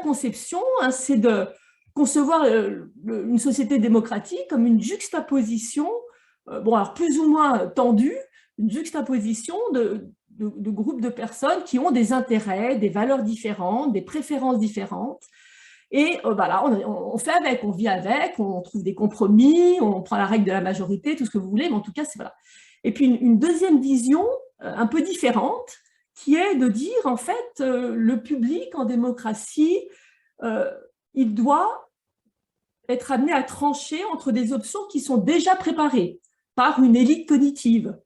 conception, c'est de concevoir une société démocratique comme une juxtaposition, alors plus ou moins tendue, une juxtaposition de groupes de personnes qui ont des intérêts, des valeurs différentes, des préférences différentes. Et voilà, on fait avec, on vit avec, on trouve des compromis, on prend la règle de la majorité, tout ce que vous voulez, mais en tout cas, c'est voilà. Et puis une deuxième vision un peu différente, qui est de dire, en fait, le public en démocratie, il doit être amené à trancher entre des options qui sont déjà préparées par une élite cognitive,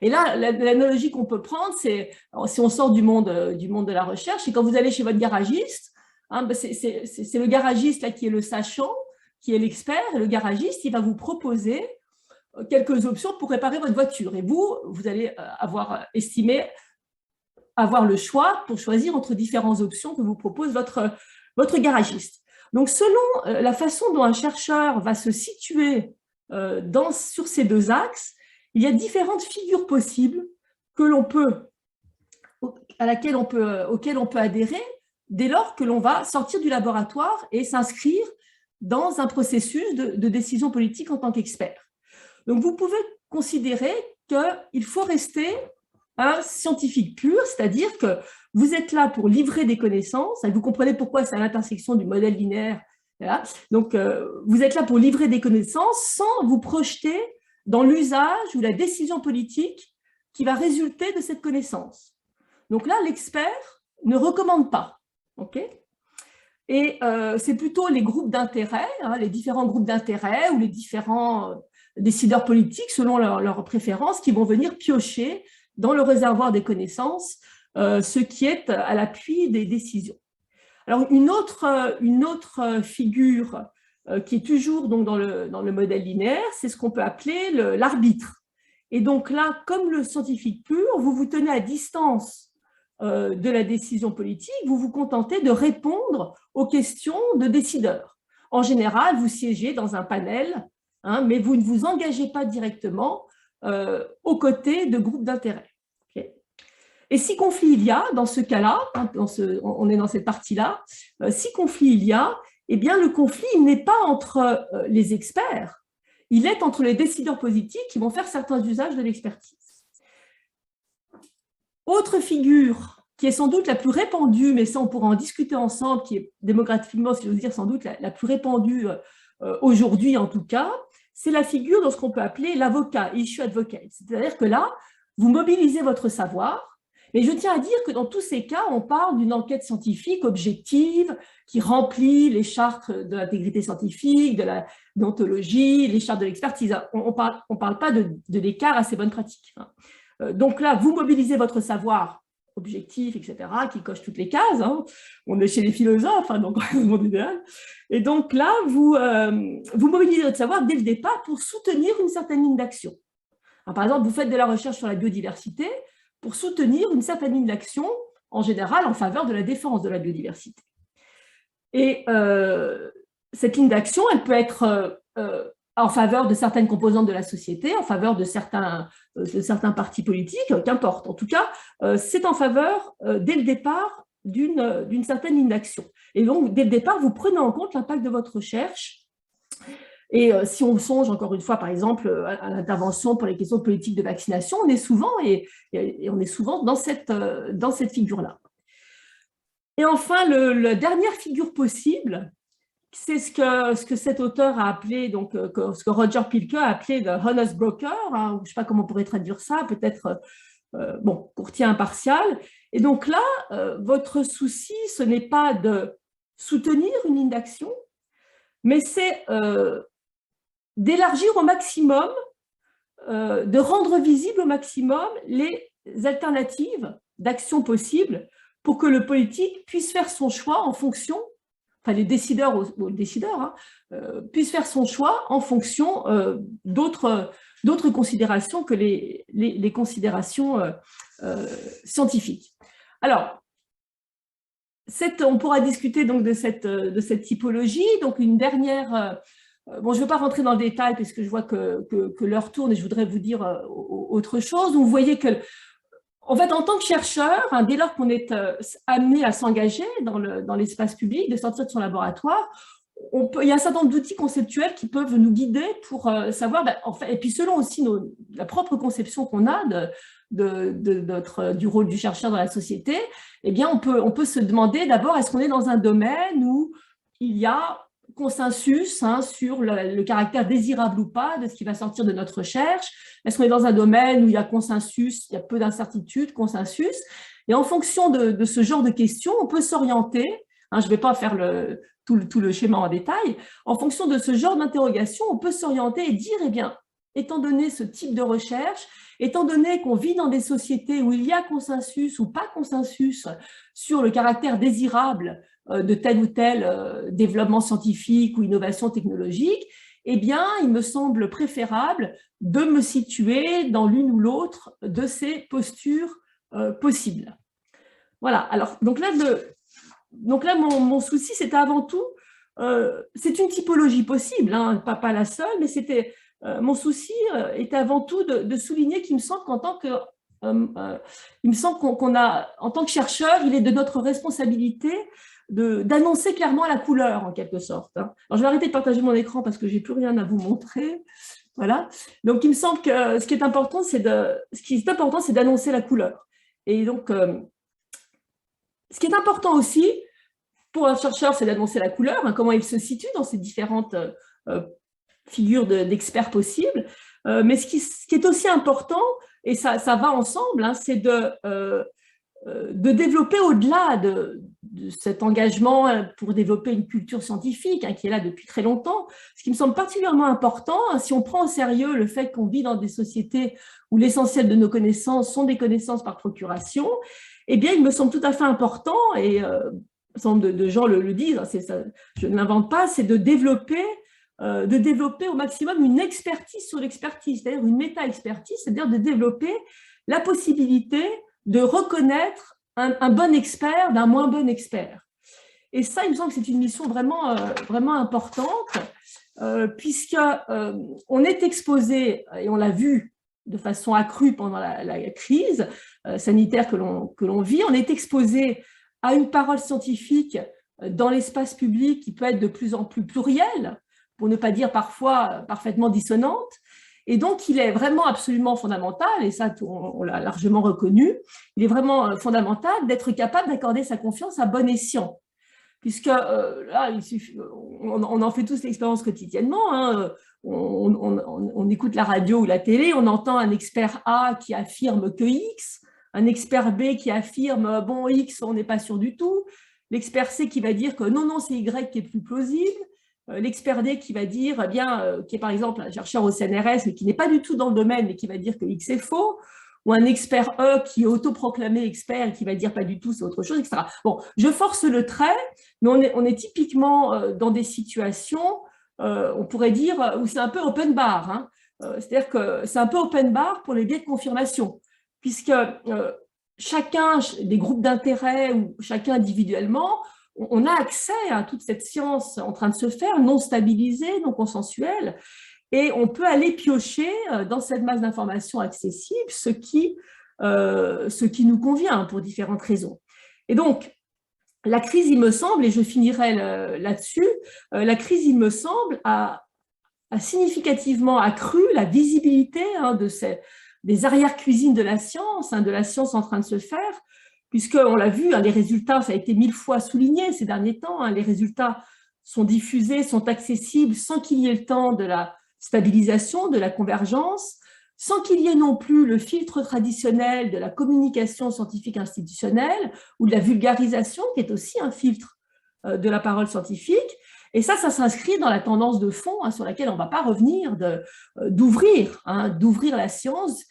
Et là, l'analogie qu'on peut prendre, c'est, si on sort du monde de la recherche, c'est quand vous allez chez votre garagiste, hein, c'est le garagiste là, qui est le sachant, qui est l'expert, et le garagiste, il va vous proposer quelques options pour réparer votre voiture. Et vous allez avoir le choix pour choisir entre différentes options que vous propose votre garagiste. Donc, selon la façon dont un chercheur va se situer sur ces deux axes, il y a différentes figures possibles auxquelles on peut adhérer dès lors que l'on va sortir du laboratoire et s'inscrire dans un processus de décision politique en tant qu'expert. Donc, vous pouvez considérer qu'il faut rester un scientifique pur, c'est-à-dire que vous êtes là pour livrer des connaissances, et vous comprenez pourquoi c'est à l'intersection du modèle linéaire. Voilà. Donc, vous êtes là pour livrer des connaissances sans vous projeter dans l'usage ou la décision politique qui va résulter de cette connaissance. Donc là, l'expert ne recommande pas. Okay, et c'est plutôt les groupes d'intérêt, hein, les différents groupes d'intérêt ou les différents décideurs politiques, selon leurs préférences, qui vont venir piocher dans le réservoir des connaissances, ce qui est à l'appui des décisions. Alors, une autre figure qui est toujours donc, dans le modèle linéaire, c'est ce qu'on peut appeler l'arbitre. Et donc là, comme le scientifique pur, vous vous tenez à distance de la décision politique, vous vous contentez de répondre aux questions de décideurs. En général, vous siégez dans un panel, hein, mais vous ne vous engagez pas directement aux côtés de groupes d'intérêt. Okay. Et si conflit il y a, dans ce cas-là, hein, on est dans cette partie-là, si conflit il y a, eh bien le conflit n'est pas entre les experts, il est entre les décideurs politiques qui vont faire certains usages de l'expertise. Autre figure qui est sans doute la plus répandue, mais ça on pourra en discuter ensemble, qui est démographiquement, si j'ose dire, sans doute la plus répandue aujourd'hui en tout cas, c'est la figure de ce qu'on peut appeler l'avocat, issue advocate. C'est-à-dire que là, vous mobilisez votre savoir, mais je tiens à dire que dans tous ces cas, on parle d'une enquête scientifique objective qui remplit les chartes de l'intégrité scientifique, de la déontologie, les chartes de l'expertise. On parle pas de l'écart à ces bonnes pratiques. Donc là, vous mobilisez votre savoir objectif, etc., qui coche toutes les cases. Hein. On est chez les philosophes, hein, donc dans le monde idéal. Et donc là, vous mobilisez votre savoir dès le départ pour soutenir une certaine ligne d'action. Par exemple, vous faites de la recherche sur la biodiversité pour soutenir une certaine ligne d'action, en général en faveur de la défense de la biodiversité. Et cette ligne d'action, elle peut être en faveur de certaines composantes de la société, en faveur de certains partis politiques, qu'importe. En tout cas, c'est en faveur, dès le départ, d'une certaine ligne d'action. Et donc, dès le départ, vous prenez en compte l'impact de votre recherche. Et si on songe, encore une fois, par exemple, à l'intervention pour les questions politiques de vaccination, on est souvent, dans cette figure-là. Et enfin, la dernière figure possible, c'est ce que cet auteur a appelé, donc, ce que Roger Pielke a appelé le honest broker, hein, je ne sais pas comment on pourrait traduire ça, peut-être courtier impartial. Et donc là, votre souci, ce n'est pas de soutenir une ligne d'action, mais c'est d'élargir au maximum, de rendre visible au maximum les alternatives d'action possibles pour que le politique puisse faire son choix en fonction, enfin les décideurs puissent faire son choix en fonction d'autres considérations que les considérations scientifiques. Alors, on pourra discuter donc de cette typologie. Donc une dernière, bon, je ne veux pas rentrer dans le détail parce que je vois que l'heure tourne et je voudrais vous dire autre chose. Vous voyez que, en fait, en tant que chercheur, hein, dès lors qu'on est amené à s'engager dans l'espace public, de sortir de son laboratoire, il y a un certain nombre d'outils conceptuels qui peuvent nous guider pour savoir, en fait, et puis selon aussi la propre conception qu'on a du rôle du chercheur dans la société, eh bien, on peut se demander d'abord, est-ce qu'on est dans un domaine où il y a consensus sur le caractère désirable ou pas de ce qui va sortir de notre recherche? Est-ce qu'on est dans un domaine où il y a consensus, il y a peu d'incertitude, consensus? Et en fonction de ce genre de questions, on peut s'orienter, hein, je ne vais pas faire tout le schéma en détail, en fonction de ce genre d'interrogation, on peut s'orienter et dire, eh bien, étant donné ce type de recherche, étant donné qu'on vit dans des sociétés où il y a consensus ou pas consensus sur le caractère désirable de tel ou tel développement scientifique ou innovation technologique, eh bien, il me semble préférable de me situer dans l'une ou l'autre de ces postures possibles. Voilà, alors, donc là mon souci, c'était avant tout, c'est une typologie possible, hein, pas la seule, mais c'était mon souci était avant tout de souligner qu'il me semble qu'en tant que il me semble qu'on a, en tant que chercheur, il est de notre responsabilité d'annoncer clairement la couleur, en quelque sorte. Hein. Alors, je vais arrêter de partager mon écran parce que je n'ai plus rien à vous montrer. Voilà. Donc, il me semble que ce qui est important, c'est d'annoncer la couleur. Et donc, ce qui est important aussi pour un chercheur, c'est d'annoncer la couleur, hein, comment il se situe dans ces différentes figures d'experts possibles. Mais ce qui est aussi important, et ça va ensemble, hein, c'est de développer au-delà de cet engagement pour développer une culture scientifique, hein, qui est là depuis très longtemps. Ce qui me semble particulièrement important, hein, si on prend au sérieux le fait qu'on vit dans des sociétés où l'essentiel de nos connaissances sont des connaissances par procuration, eh bien, il me semble tout à fait important, et un certain nombre de gens le disent, hein, ça, je ne l'invente pas, c'est de développer au maximum une expertise sur l'expertise, c'est-à-dire une méta-expertise, c'est-à-dire de développer la possibilité de reconnaître un bon expert d'un moins bon expert. Et ça, il me semble que c'est une mission vraiment, vraiment importante, puisqu'on est exposé, et on l'a vu de façon accrue pendant la crise sanitaire que l'on vit, on est exposé à une parole scientifique dans l'espace public qui peut être de plus en plus plurielle, pour ne pas dire parfois parfaitement dissonante. Et donc, il est vraiment absolument fondamental, et ça, on l'a largement reconnu, il est vraiment fondamental d'être capable d'accorder sa confiance à bon escient. Puisque là, on en fait tous l'expérience quotidiennement, hein, on écoute la radio ou la télé, on entend un expert A qui affirme que X, un expert B qui affirme, bon, X, on n'est pas sûr du tout, l'expert C qui va dire que non, c'est Y qui est plus plausible, l'expert D qui va dire, eh bien, qui est par exemple un chercheur au CNRS, mais qui n'est pas du tout dans le domaine, mais qui va dire que X est faux, ou un expert E qui est autoproclamé expert et qui va dire pas du tout, c'est autre chose, etc. Bon, je force le trait, mais on est typiquement dans des situations, on pourrait dire, où c'est un peu open bar. Hein. C'est-à-dire que c'est un peu open bar pour les biais de confirmation, puisque chacun, des groupes d'intérêt ou chacun individuellement, on a accès à toute cette science en train de se faire, non stabilisée, non consensuelle, et on peut aller piocher dans cette masse d'informations accessibles ce qui nous convient pour différentes raisons. Et donc, la crise, il me semble, et je finirai là-dessus, la crise, il me semble, a significativement accru la visibilité des arrière-cuisines de la science en train de se faire, puisqu'on l'a vu, les résultats, ça a été 1000 fois souligné ces derniers temps, les résultats sont diffusés, sont accessibles sans qu'il y ait le temps de la stabilisation, de la convergence, sans qu'il y ait non plus le filtre traditionnel de la communication scientifique institutionnelle ou de la vulgarisation, qui est aussi un filtre de la parole scientifique. Et ça s'inscrit dans la tendance de fond sur laquelle on ne va pas revenir, d'ouvrir la science,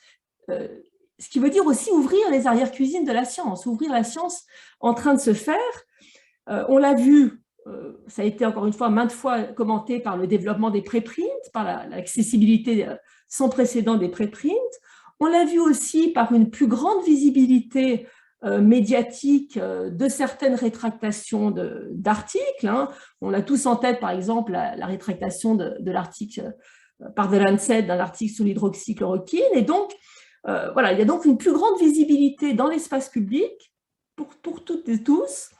ce qui veut dire aussi ouvrir les arrière-cuisines de la science, ouvrir la science en train de se faire. On l'a vu, ça a été encore une fois maintes fois commenté par le développement des préprints, par l'accessibilité sans précédent des préprints. On l'a vu aussi par une plus grande visibilité médiatique de certaines rétractations d'articles. Hein. On a tous en tête, par exemple, la rétractation de l'article par The Lancet d'un article sur l'hydroxychloroquine. Et donc, voilà, il y a donc une plus grande visibilité dans l'espace public pour toutes et tous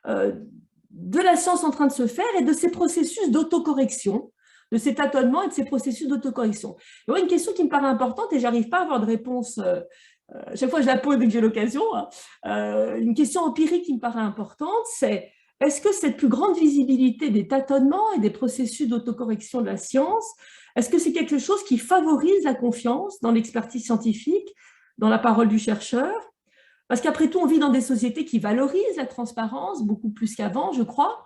de la science en train de se faire et de ces processus d'autocorrection, de ces tâtonnements et de ces processus d'autocorrection. Il y a une question qui me paraît importante et je n'arrive pas à avoir de réponse, chaque fois je la pose dès que j'ai l'occasion, une question empirique qui me paraît importante, c'est est-ce que cette plus grande visibilité des tâtonnements et des processus d'autocorrection de la science, est-ce que c'est quelque chose qui favorise la confiance dans l'expertise scientifique, dans la parole du chercheur? Parce qu'après tout, on vit dans des sociétés qui valorisent la transparence beaucoup plus qu'avant, je crois.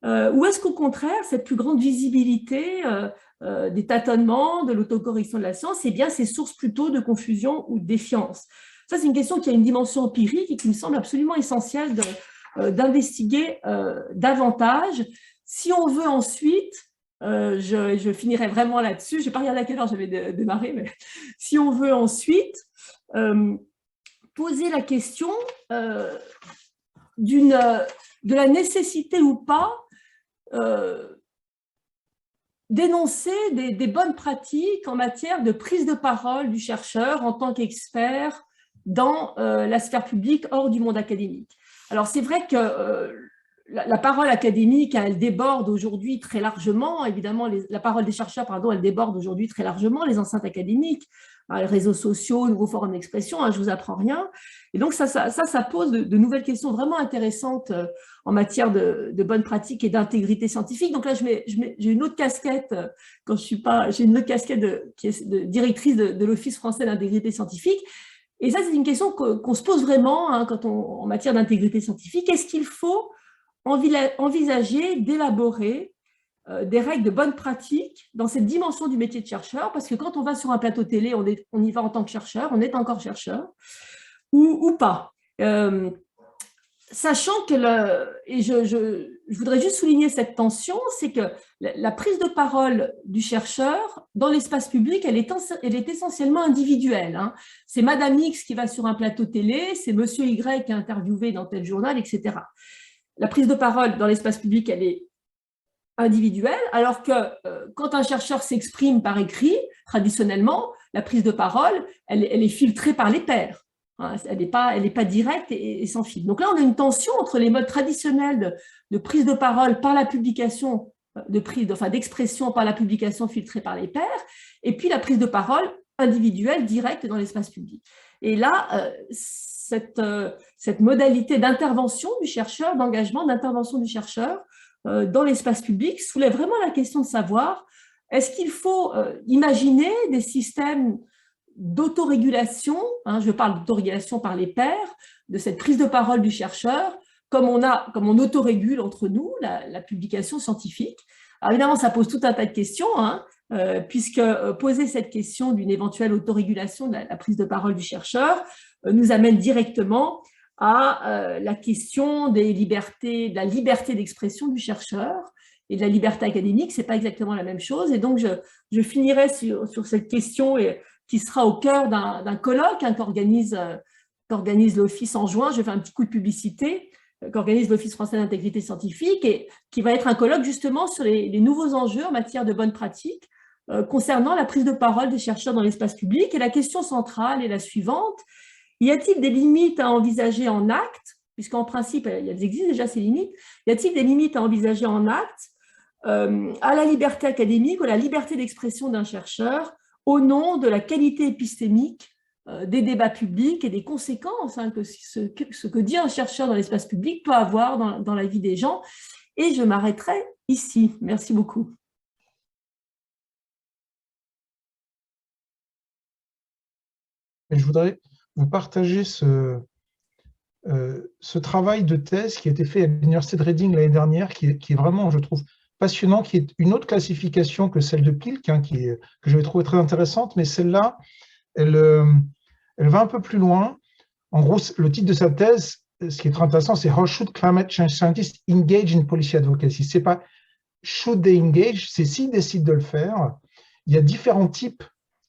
Ou est-ce qu'au contraire, cette plus grande visibilité des tâtonnements, de l'autocorrection de la science, eh bien, c'est source plutôt de confusion ou de défiance. Ça, c'est une question qui a une dimension empirique et qui me semble absolument essentielle d'investiguer davantage. Si on veut ensuite, je finirai vraiment là-dessus, je n'ai pas regardé à quelle heure j'avais démarré, mais si on veut ensuite poser la question de la nécessité ou pas d'énoncer des bonnes pratiques en matière de prise de parole du chercheur en tant qu'expert dans la sphère publique hors du monde académique. Alors c'est vrai que la parole académique, elle déborde aujourd'hui très largement, évidemment la parole des chercheurs, pardon, elle déborde aujourd'hui très largement les enceintes académiques, les réseaux sociaux, nouveaux forums d'expression, je ne vous apprends rien. Et donc ça pose de nouvelles questions vraiment intéressantes en matière de bonnes pratiques et d'intégrité scientifique. Donc là, j'ai une autre casquette, quand je suis pas, j'ai une autre casquette qui est de directrice de l'Office français d'intégrité scientifique. Et ça, c'est une question qu'on se pose vraiment en matière d'intégrité scientifique. Est-ce qu'il faut envisager d'élaborer des règles de bonne pratique dans cette dimension du métier de chercheur, parce que quand on va sur un plateau télé, on y va en tant que chercheur, on est encore chercheur, ou pas. Sachant que, et je voudrais juste souligner cette tension, c'est que la prise de parole du chercheur dans l'espace public, elle est essentiellement individuelle. C'est Madame X qui va sur un plateau télé, c'est Monsieur Y qui est interviewé dans tel journal, etc. La prise de parole dans l'espace public, elle est individuelle, alors que quand un chercheur s'exprime par écrit, traditionnellement, la prise de parole, elle est filtrée par les pairs. Elle n'est pas directe et sans fil. Donc là, on a une tension entre les modes traditionnels de prise de parole par la publication, d'expression par la publication filtrée par les pairs, et puis la prise de parole individuelle, directe dans l'espace public. Et là, cette modalité d'intervention du chercheur, d'engagement, d'intervention du chercheur dans l'espace public soulève vraiment la question de savoir, est-ce qu'il faut imaginer des systèmes d'autorégulation, je parle d'autorégulation par les pairs, de cette prise de parole du chercheur, comme on autorégule entre nous la publication scientifique. Alors évidemment, ça pose tout un tas de questions, puisque poser cette question d'une éventuelle autorégulation de la prise de parole du chercheur nous amène directement à la question de la liberté d'expression du chercheur et de la liberté académique. Ce n'est pas exactement la même chose. Et donc, je finirai sur cette question qui sera au cœur d'un colloque qu'organise l'Office en juin. Je fais un petit coup de publicité, qu'organise l'Office français d'intégrité scientifique et qui va être un colloque justement sur les nouveaux enjeux en matière de bonnes pratiques concernant la prise de parole des chercheurs dans l'espace public. Et la question centrale est la suivante. Y a-t-il des limites à envisager en acte, puisqu'en principe, elles existent déjà ces limites, y a-t-il des limites à envisager en acte à la liberté académique ou à la liberté d'expression d'un chercheur au nom de la qualité épistémique des débats publics et des conséquences que ce que dit un chercheur dans l'espace public peut avoir dans la vie des gens. Et je m'arrêterai ici. Merci beaucoup. Et je voudrais vous partager ce travail de thèse qui a été fait à l'Université de Reading l'année dernière, qui est vraiment, je trouve, passionnant, qui est une autre classification que celle de Pilk, que j'avais trouvé très intéressante, mais celle-là, elle va un peu plus loin. En gros, le titre de sa thèse, ce qui est très intéressant, c'est « How should climate change scientists engage in policy advocacy ?» Ce n'est pas « should they engage », c'est « s'ils décident de le faire ». Il y a différents types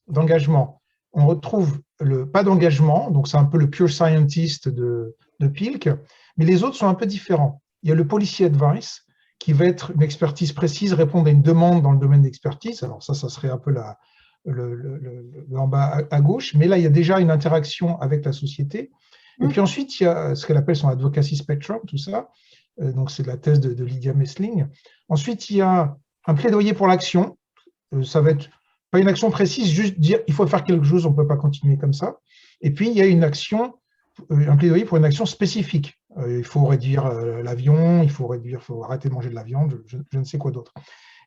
d'engagement. On retrouve le pas d'engagement, donc c'est un peu le pure scientist de Pilk, mais les autres sont un peu différents. Il y a le policy advice, qui va être une expertise précise, répondre à une demande dans le domaine d'expertise. Alors ça serait un peu en bas à gauche, mais là, il y a déjà une interaction avec la société. Et puis ensuite, il y a ce qu'elle appelle son advocacy spectrum, tout ça. Donc c'est la thèse de Lydia Messling. Ensuite, il y a un plaidoyer pour l'action. Ça va être pas une action précise, juste dire il faut faire quelque chose, on ne peut pas continuer comme ça. Et puis, il y a une action, un plaidoyer pour une action spécifique. Il faut réduire l'avion, il faut arrêter de manger de la viande, je ne sais quoi d'autre.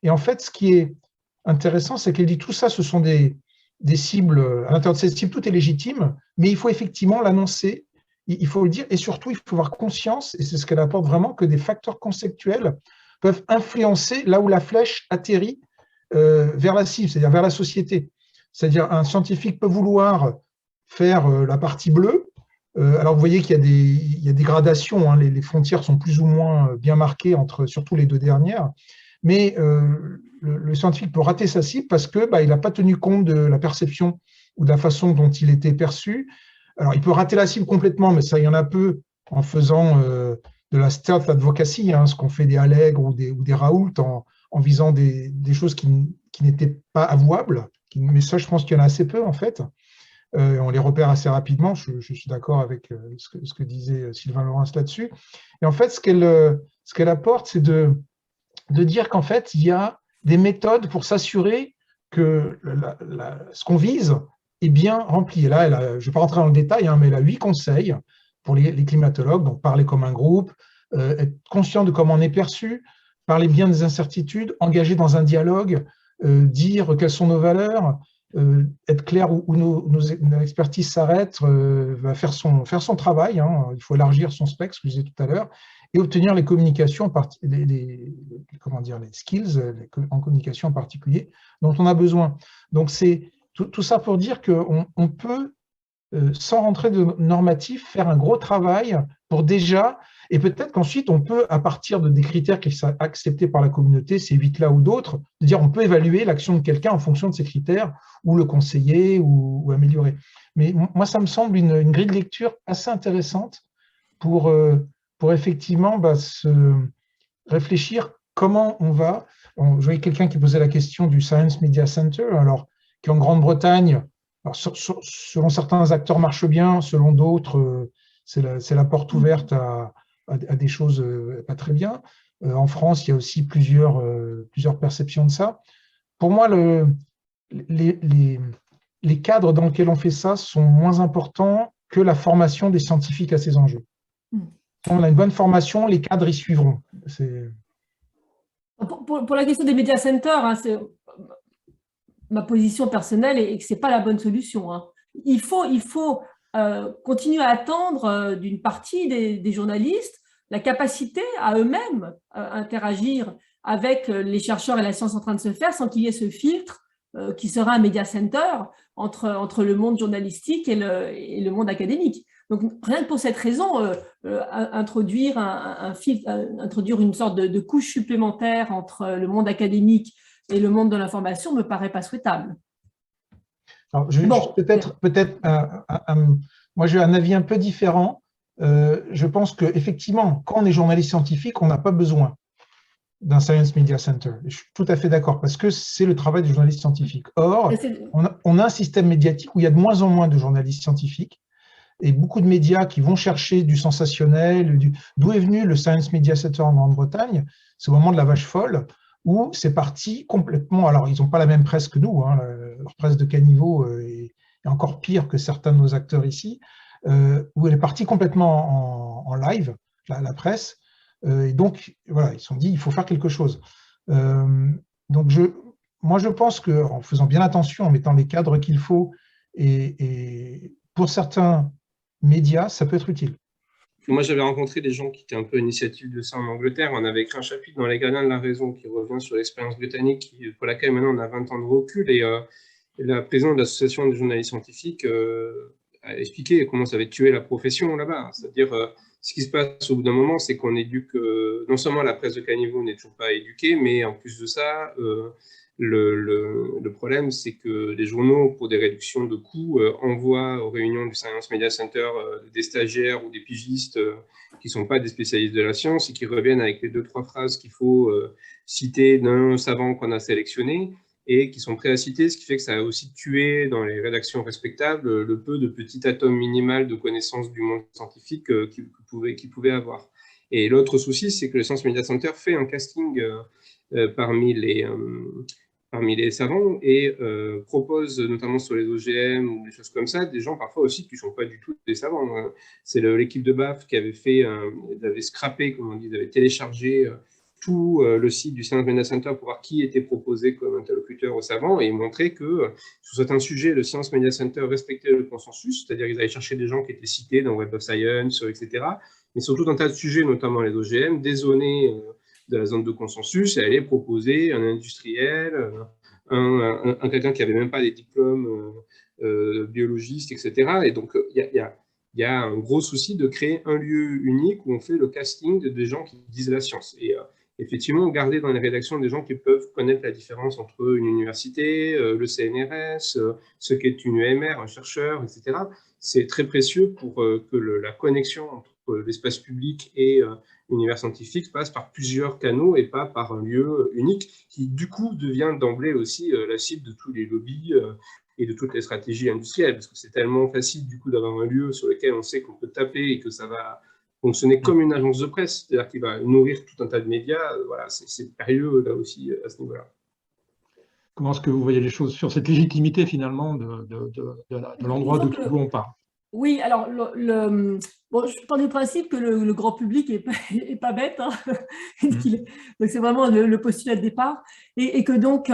Et en fait, ce qui est intéressant, c'est qu'elle dit tout ça, ce sont des cibles, à l'intérieur de ces cibles, tout est légitime, mais il faut effectivement l'annoncer, il faut le dire, et surtout, il faut avoir conscience, et c'est ce qu'elle apporte vraiment, que des facteurs conceptuels peuvent influencer là où la flèche atterrit vers la cible, c'est-à-dire vers la société. C'est-à-dire un scientifique peut vouloir faire la partie bleue. Alors vous voyez qu'il y a des gradations, hein, les frontières sont plus ou moins bien marquées entre surtout les deux dernières, mais le scientifique peut rater sa cible parce que il n'a pas tenu compte de la perception ou de la façon dont il était perçu. Alors il peut rater la cible complètement, mais ça il y en a peu en faisant de la stealth advocacy, hein, ce qu'on fait des Allègre ou des Raoult en visant des choses qui n'étaient pas avouables. Mais ça, je pense qu'il y en a assez peu, en fait. On les repère assez rapidement. Je suis d'accord avec ce que disait Sylvain Laurens là-dessus. Et en fait, ce qu'elle apporte, c'est de dire qu'en fait, il y a des méthodes pour s'assurer que ce qu'on vise est bien rempli. Et là, je ne vais pas rentrer dans le détail, hein, mais elle a 8 conseils pour les climatologues. Donc, parler comme un groupe, être conscient de comment on est perçu, parler bien des incertitudes, engager dans un dialogue, dire quelles sont nos valeurs, être clair où nos expertises s'arrêtent, va faire son travail, hein, il faut élargir son spectre, ce que je disais tout à l'heure, et obtenir les communications, les skills en communication en particulier, dont on a besoin. Donc c'est tout ça pour dire qu'on peut, sans rentrer de normatif, faire un gros travail pour déjà, et peut-être qu'ensuite on peut, à partir de des critères qui sont acceptés par la communauté, ces 8-là ou d'autres, dire on peut évaluer l'action de quelqu'un en fonction de ces critères, ou le conseiller, ou améliorer. Mais moi, ça me semble une grille de lecture assez intéressante pour effectivement se réfléchir comment on va. Je voyais quelqu'un qui posait la question du Science Media Center, alors qui en Grande-Bretagne, selon certains acteurs marche bien, selon d'autres, c'est la porte ouverte à des choses pas très bien. En France, il y a aussi plusieurs perceptions de ça. Pour moi, les cadres dans lesquels on fait ça sont moins importants que la formation des scientifiques à ces enjeux. Si on a une bonne formation, les cadres y suivront. Pour la question des media centers, hein, ma position personnelle est que ce n'est pas la bonne solution. Hein. Il faut continuer à attendre d'une partie des journalistes la capacité à eux-mêmes interagir avec les chercheurs et la science en train de se faire sans qu'il y ait ce filtre qui sera un media center entre le monde journalistique et le monde académique. Donc, rien que pour cette raison, introduire introduire une sorte de couche supplémentaire entre le monde académique et le monde de l'information ne me paraît pas souhaitable. Peut-être, moi j'ai un avis un peu différent. Je pense qu'effectivement, quand on est journaliste scientifique, on n'a pas besoin d'un Science Media Center. Je suis tout à fait d'accord, parce que c'est le travail du journaliste scientifique. Or, on a un système médiatique où il y a de moins en moins de journalistes scientifiques et beaucoup de médias qui vont chercher du sensationnel. D'où est venu le Science Media Center en Grande-Bretagne? C'est au moment de la vache folle, où c'est parti complètement… Alors, ils n'ont pas la même presse que nous, hein, leur presse de caniveau est encore pire que certains de nos acteurs ici, où elle est partie complètement en live, la presse. Et donc, voilà, ils se sont dit, il faut faire quelque chose. Donc, moi, je pense qu'en faisant bien attention, en mettant les cadres qu'il faut, et pour certains médias, ça peut être utile. Moi, j'avais rencontré des gens qui étaient un peu à l'initiative de ça en Angleterre. On avait écrit un chapitre dans Les Gardiens de la Raison qui revient sur l'expérience britannique, pour laquelle maintenant on a 20 ans de recul. Et la présidente de l'association des journalistes scientifiques a expliqué comment ça avait tué la profession là-bas. C'est-à-dire, ce qui se passe au bout d'un moment, c'est qu'on éduque, non seulement la presse de caniveau n'est toujours pas éduquée, mais en plus de ça, le problème, c'est que les journaux, pour des réductions de coûts, envoient aux réunions du Science Media Center des stagiaires ou des pigistes qui ne sont pas des spécialistes de la science et qui reviennent avec les 2-3 phrases qu'il faut citer d'un savant qu'on a sélectionné et qui sont prêts à citer, ce qui fait que ça a aussi tué dans les rédactions respectables le peu de petit atome minimal de connaissances du monde scientifique qu'ils pouvaient avoir. Et l'autre souci, c'est que le Science Media Center fait un casting parmi les savants et propose, notamment sur les OGM ou des choses comme ça, des gens parfois aussi qui ne sont pas du tout des savants. C'est l'équipe de BAF qui avait scrappé, comme on dit, avait téléchargé tout le site du Science Media Center pour voir qui était proposé comme interlocuteur aux savants et montrer que sur certains sujets, le Science Media Center respectait le consensus, c'est-à-dire qu'ils allaient chercher des gens qui étaient cités dans Web of Science, etc. Mais sur tout un tas de sujets, notamment les OGM, dézonés de la zone de consensus, et aller proposer un industriel, quelqu'un qui n'avait même pas des diplômes biologistes, etc. Et donc, il y a un gros souci de créer un lieu unique où on fait le casting des gens qui disent la science. Et effectivement, garder dans les rédactions des gens qui peuvent connaître la différence entre une université, le CNRS, ce qu'est une UMR, un chercheur, etc. C'est très précieux pour que la connexion entre l'espace public et l'univers scientifique passe par plusieurs canaux et pas par un lieu unique qui, du coup, devient d'emblée aussi la cible de tous les lobbies et de toutes les stratégies industrielles, parce que c'est tellement facile, du coup, d'avoir un lieu sur lequel on sait qu'on peut taper et que ça va fonctionner comme une agence de presse, c'est-à-dire qu'il va nourrir tout un tas de médias. Voilà, c'est périlleux, là aussi, à ce niveau-là. Comment est-ce que vous voyez les choses sur cette légitimité, finalement, de l'endroit d'où on parle? Oui, alors, bon, je pars du principe que le grand public n'est pas bête, hein. Donc c'est vraiment le postulat de départ, et que donc,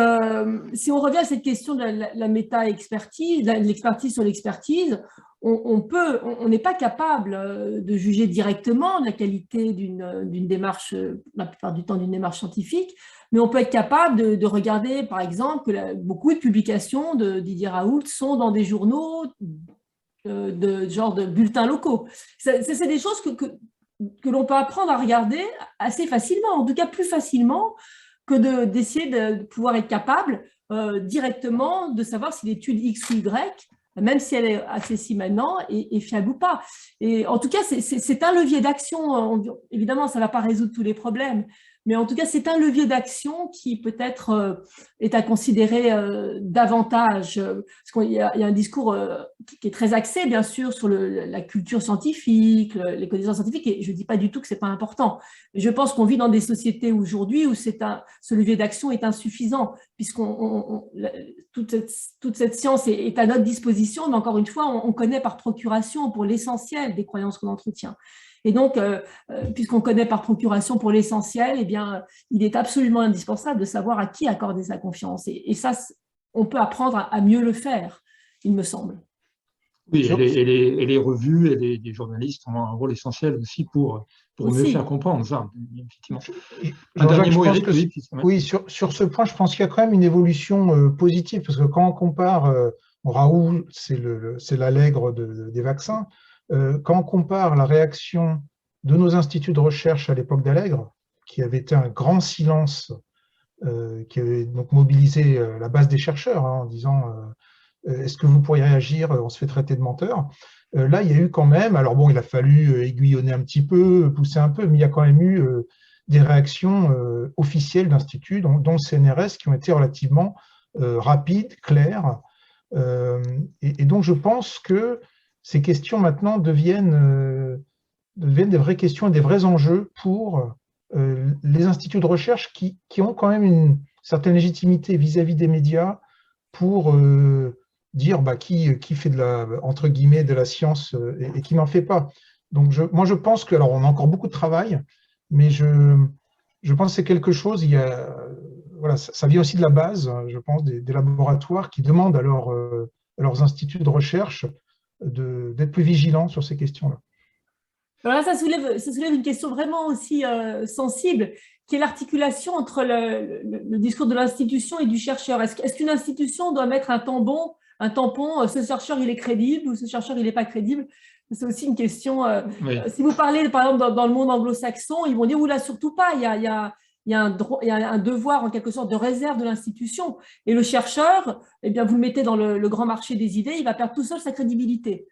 si on revient à cette question de la méta-expertise, l'expertise sur l'expertise, on n'est pas capable de juger directement la qualité d'une démarche, la plupart du temps d'une démarche scientifique, mais on peut être capable de regarder, par exemple, que beaucoup de publications de Didier Raoult sont dans des journaux de bulletins locaux. C'est des choses que l'on peut apprendre à regarder assez facilement, en tout cas plus facilement que d'essayer de pouvoir être capable directement de savoir si l'étude X ou Y, même si elle est accessible maintenant, est fiable ou pas. Et en tout cas, c'est un levier d'action. Évidemment, ça ne va pas résoudre tous les problèmes, mais en tout cas, c'est un levier d'action qui peut-être est à considérer davantage. Parce qu'il y a un discours qui est très axé, bien sûr, sur la culture scientifique, les connaissances scientifiques, et je ne dis pas du tout que ce n'est pas important. Mais je pense qu'on vit dans des sociétés aujourd'hui où ce levier d'action est insuffisant, puisque toute cette science est à notre disposition, mais encore une fois, on connaît par procuration pour l'essentiel des croyances qu'on entretient. Et donc, puisqu'on connaît par procuration pour l'essentiel, eh bien, il est absolument indispensable de savoir à qui accorder sa confiance. Et ça, on peut apprendre à mieux le faire, il me semble. Oui, et les revues et les journalistes ont un rôle essentiel aussi pour mieux faire comprendre ça, effectivement. Un dernier mot, Eric, oui, sur ce point, je pense qu'il y a quand même une évolution positive, parce que quand on compare, Raoult, c'est l'Allègre des vaccins. Quand on compare la réaction de nos instituts de recherche à l'époque d'Allègre, qui avait été un grand silence, qui avait donc mobilisé la base des chercheurs en disant est-ce que vous pourriez réagir, on se fait traiter de menteur. Là, il y a eu quand même, alors bon, il a fallu aiguillonner un petit peu, pousser un peu, mais il y a quand même eu des réactions officielles d'instituts, dont le CNRS, qui ont été relativement rapides, claires. Et donc, je pense que ces questions maintenant deviennent des vraies questions et des vrais enjeux pour les instituts de recherche qui ont quand même une certaine légitimité vis-à-vis des médias pour dire qui fait entre guillemets de la science et qui n'en fait pas. Donc moi je pense que, alors on a encore beaucoup de travail, mais je pense que c'est quelque chose, voilà, ça vient aussi de la base, je pense, des laboratoires qui demandent à leurs instituts de recherche d'être plus vigilants sur ces questions-là. Alors là, ça soulève une question vraiment aussi sensible, qui est l'articulation entre le discours de l'institution et du chercheur. Est-ce qu'une institution doit mettre un tampon, ce chercheur il est crédible ou ce chercheur il n'est pas crédible? C'est aussi une question. Oui. Si vous parlez, par exemple, dans le monde anglo-saxon, ils vont dire, oula, surtout pas, il y a un devoir, en quelque sorte, de réserve de l'institution. Et le chercheur, eh bien, vous le mettez dans le grand marché des idées, il va perdre tout seul sa crédibilité.